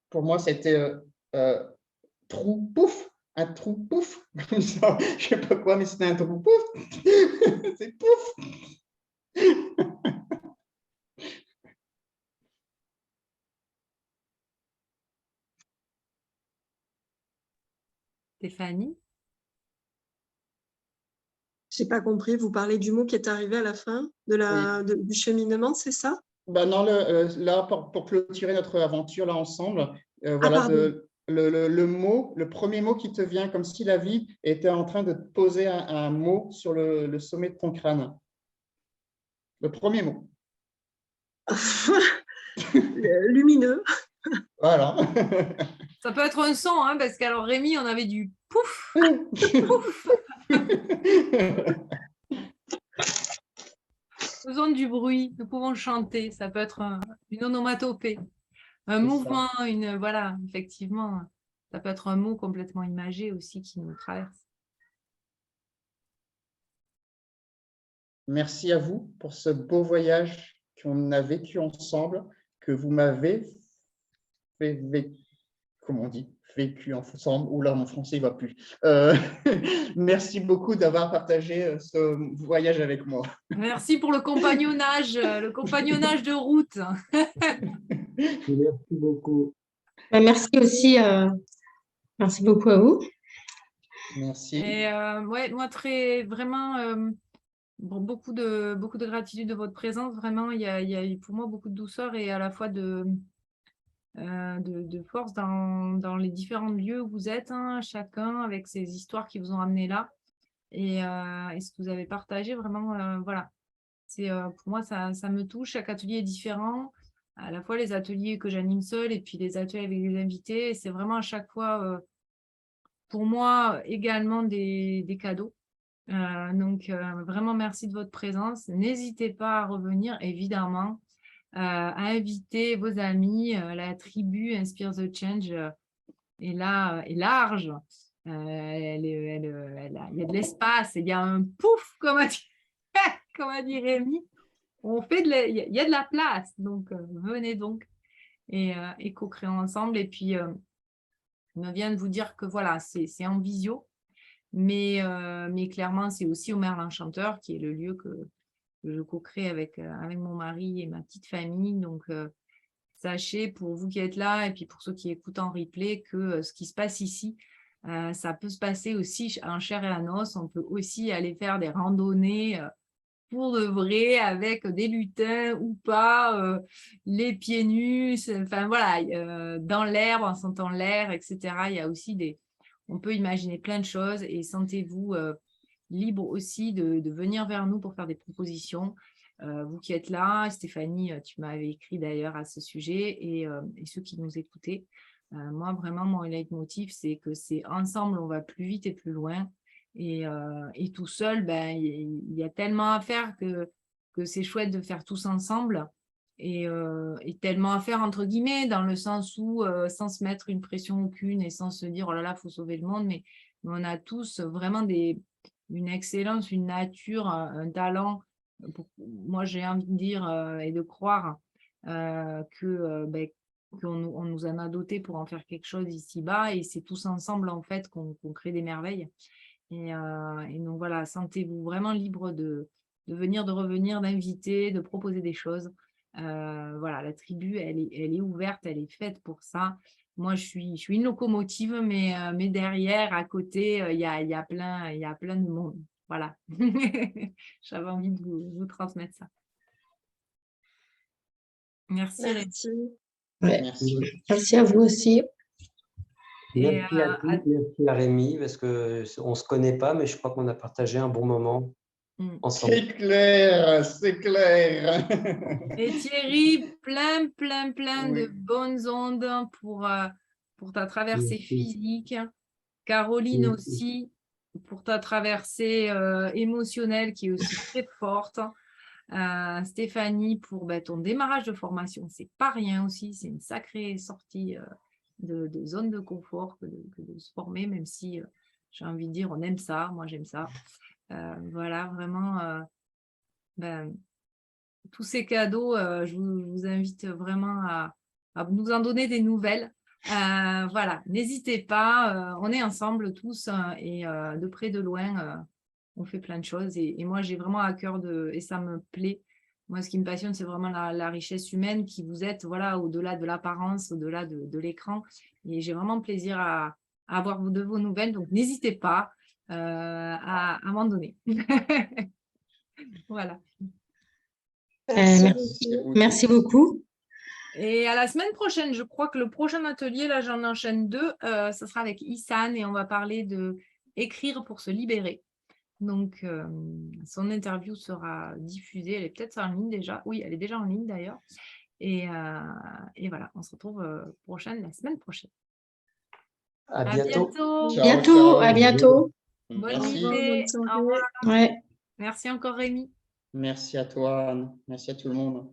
Pour moi, c'était trou pouf, un trou pouf, comme ça, je ne sais pas quoi, mais c'était un trou pouf, c'est pouf. Stéphanie? Je n'ai pas compris, vous parlez du mot qui est arrivé à la fin du cheminement, c'est ça? Non, là, pour clôturer notre aventure là ensemble, voilà, le mot, le premier mot qui te vient, comme si la vie était en train de te poser un mot sur le sommet de ton crâne. Le premier mot. Lumineux. Voilà. Ça peut être un son, hein, parce qu'alors Rémi, on avait du pouf, pouf. Faisons du bruit, nous pouvons chanter. Ça peut être une onomatopée, un mouvement, voilà, effectivement. Ça peut être un mot complètement imagé aussi qui nous traverse. Merci à vous pour ce beau voyage qu'on a vécu ensemble, que vous m'avez fait, comment on dit, vécu ensemble. Oula, mon français ne va plus. Merci beaucoup d'avoir partagé ce voyage avec moi. Merci pour le compagnonnage de route. Merci beaucoup. Merci aussi. Merci beaucoup à vous. Merci. Et ouais, moi, vraiment, beaucoup de gratitude de votre présence. Vraiment, il y a eu pour moi beaucoup de douceur et à la fois de force dans les différents lieux où vous êtes, hein, chacun avec ses histoires qui vous ont amené là. Et ce que vous avez partagé, vraiment, voilà. Pour moi, ça me touche. Chaque atelier est différent. À la fois les ateliers que j'anime seule et puis les ateliers avec les invités. C'est vraiment à chaque fois, pour moi, également des cadeaux. Donc, vraiment, merci de votre présence. N'hésitez pas à revenir, évidemment, à inviter vos amis. La tribu Inspire the Change est là, est large. Il y a de l'espace, il y a un pouf, comme a dit Rémi. Il y a de la place, donc venez donc et co-créons ensemble. Et puis, je me viens de vous dire que voilà, c'est en visio. Mais clairement, c'est aussi au Merlin Chanteur, qui est le lieu que je co-crée avec mon mari et ma petite famille. Donc, sachez, pour vous qui êtes là et puis pour ceux qui écoutent en replay, que ce qui se passe ici, ça peut se passer aussi en chair et en os. On peut aussi aller faire des randonnées pour de vrai avec des lutins ou pas, les pieds nus, enfin voilà, dans l'herbe, en sentant l'air, etc. Il y a aussi on peut imaginer plein de choses et sentez-vous libre aussi de venir vers nous pour faire des propositions. Vous qui êtes là, Stéphanie, tu m'avais écrit d'ailleurs à ce sujet et ceux qui nous écoutaient. Moi, vraiment, mon leitmotiv, c'est que c'est ensemble, on va plus vite et plus loin. Et tout seul, ben, il y a tellement à faire que c'est chouette de faire tous ensemble. Et tellement à faire entre guillemets, dans le sens où sans se mettre une pression aucune et sans se dire oh là là, il faut sauver le monde, mais on a tous vraiment une excellence, une nature, un talent. Moi, j'ai envie de dire et de croire ben, qu'on nous en a doté pour en faire quelque chose ici-bas, et c'est tous ensemble en fait qu'on crée des merveilles. Et donc voilà, sentez-vous vraiment libre de venir, de revenir, d'inviter, de proposer des choses. Voilà, la tribu, elle est ouverte, elle est faite pour ça. Moi, je suis une locomotive, mais derrière, à côté, il y a plein de monde. Voilà. J'avais envie de vous transmettre ça. Merci. Merci. Ouais. Merci. Merci à vous aussi. Merci à vous, merci à Rémi, parce qu'on ne se connaît pas, mais je crois qu'on a partagé un bon moment ensemble. C'est clair, c'est clair. Et Thierry, plein Oui. de bonnes ondes pour ta traversée physique. Caroline aussi, pour ta traversée émotionnelle qui est aussi très forte. Stéphanie, pour ton démarrage de formation, c'est pas rien aussi, c'est une sacrée sortie de zone de confort que de se former, même si j'ai envie de dire on aime ça, moi j'aime ça. Voilà, vraiment, tous ces cadeaux, je vous invite vraiment à nous en donner des nouvelles. Voilà, n'hésitez pas, on est ensemble tous et de près de loin, on fait plein de choses. Et moi, j'ai vraiment à cœur et ça me plaît. Moi, ce qui me passionne, c'est vraiment la richesse humaine qui vous êtes, voilà, au-delà de l'apparence, au-delà de l'écran. Et j'ai vraiment plaisir à avoir de vos nouvelles. Donc, n'hésitez pas à m'en donner. Voilà. Merci beaucoup. Et à la semaine prochaine, je crois que le prochain atelier, là j'en enchaîne 2, ça sera avec Issan et on va parler de écrire pour se libérer. Donc, son interview sera diffusée, elle est peut-être en ligne déjà. Oui, elle est déjà en ligne d'ailleurs. Et voilà, on se retrouve la semaine prochaine. À À bientôt. bientôt. Ciao, Bientôt, ciao. à bientôt. Bonne Merci. journée. Bonne soirée. Au revoir. Ouais. Merci encore, Rémi. Merci à toi, Anne. Merci à tout le monde.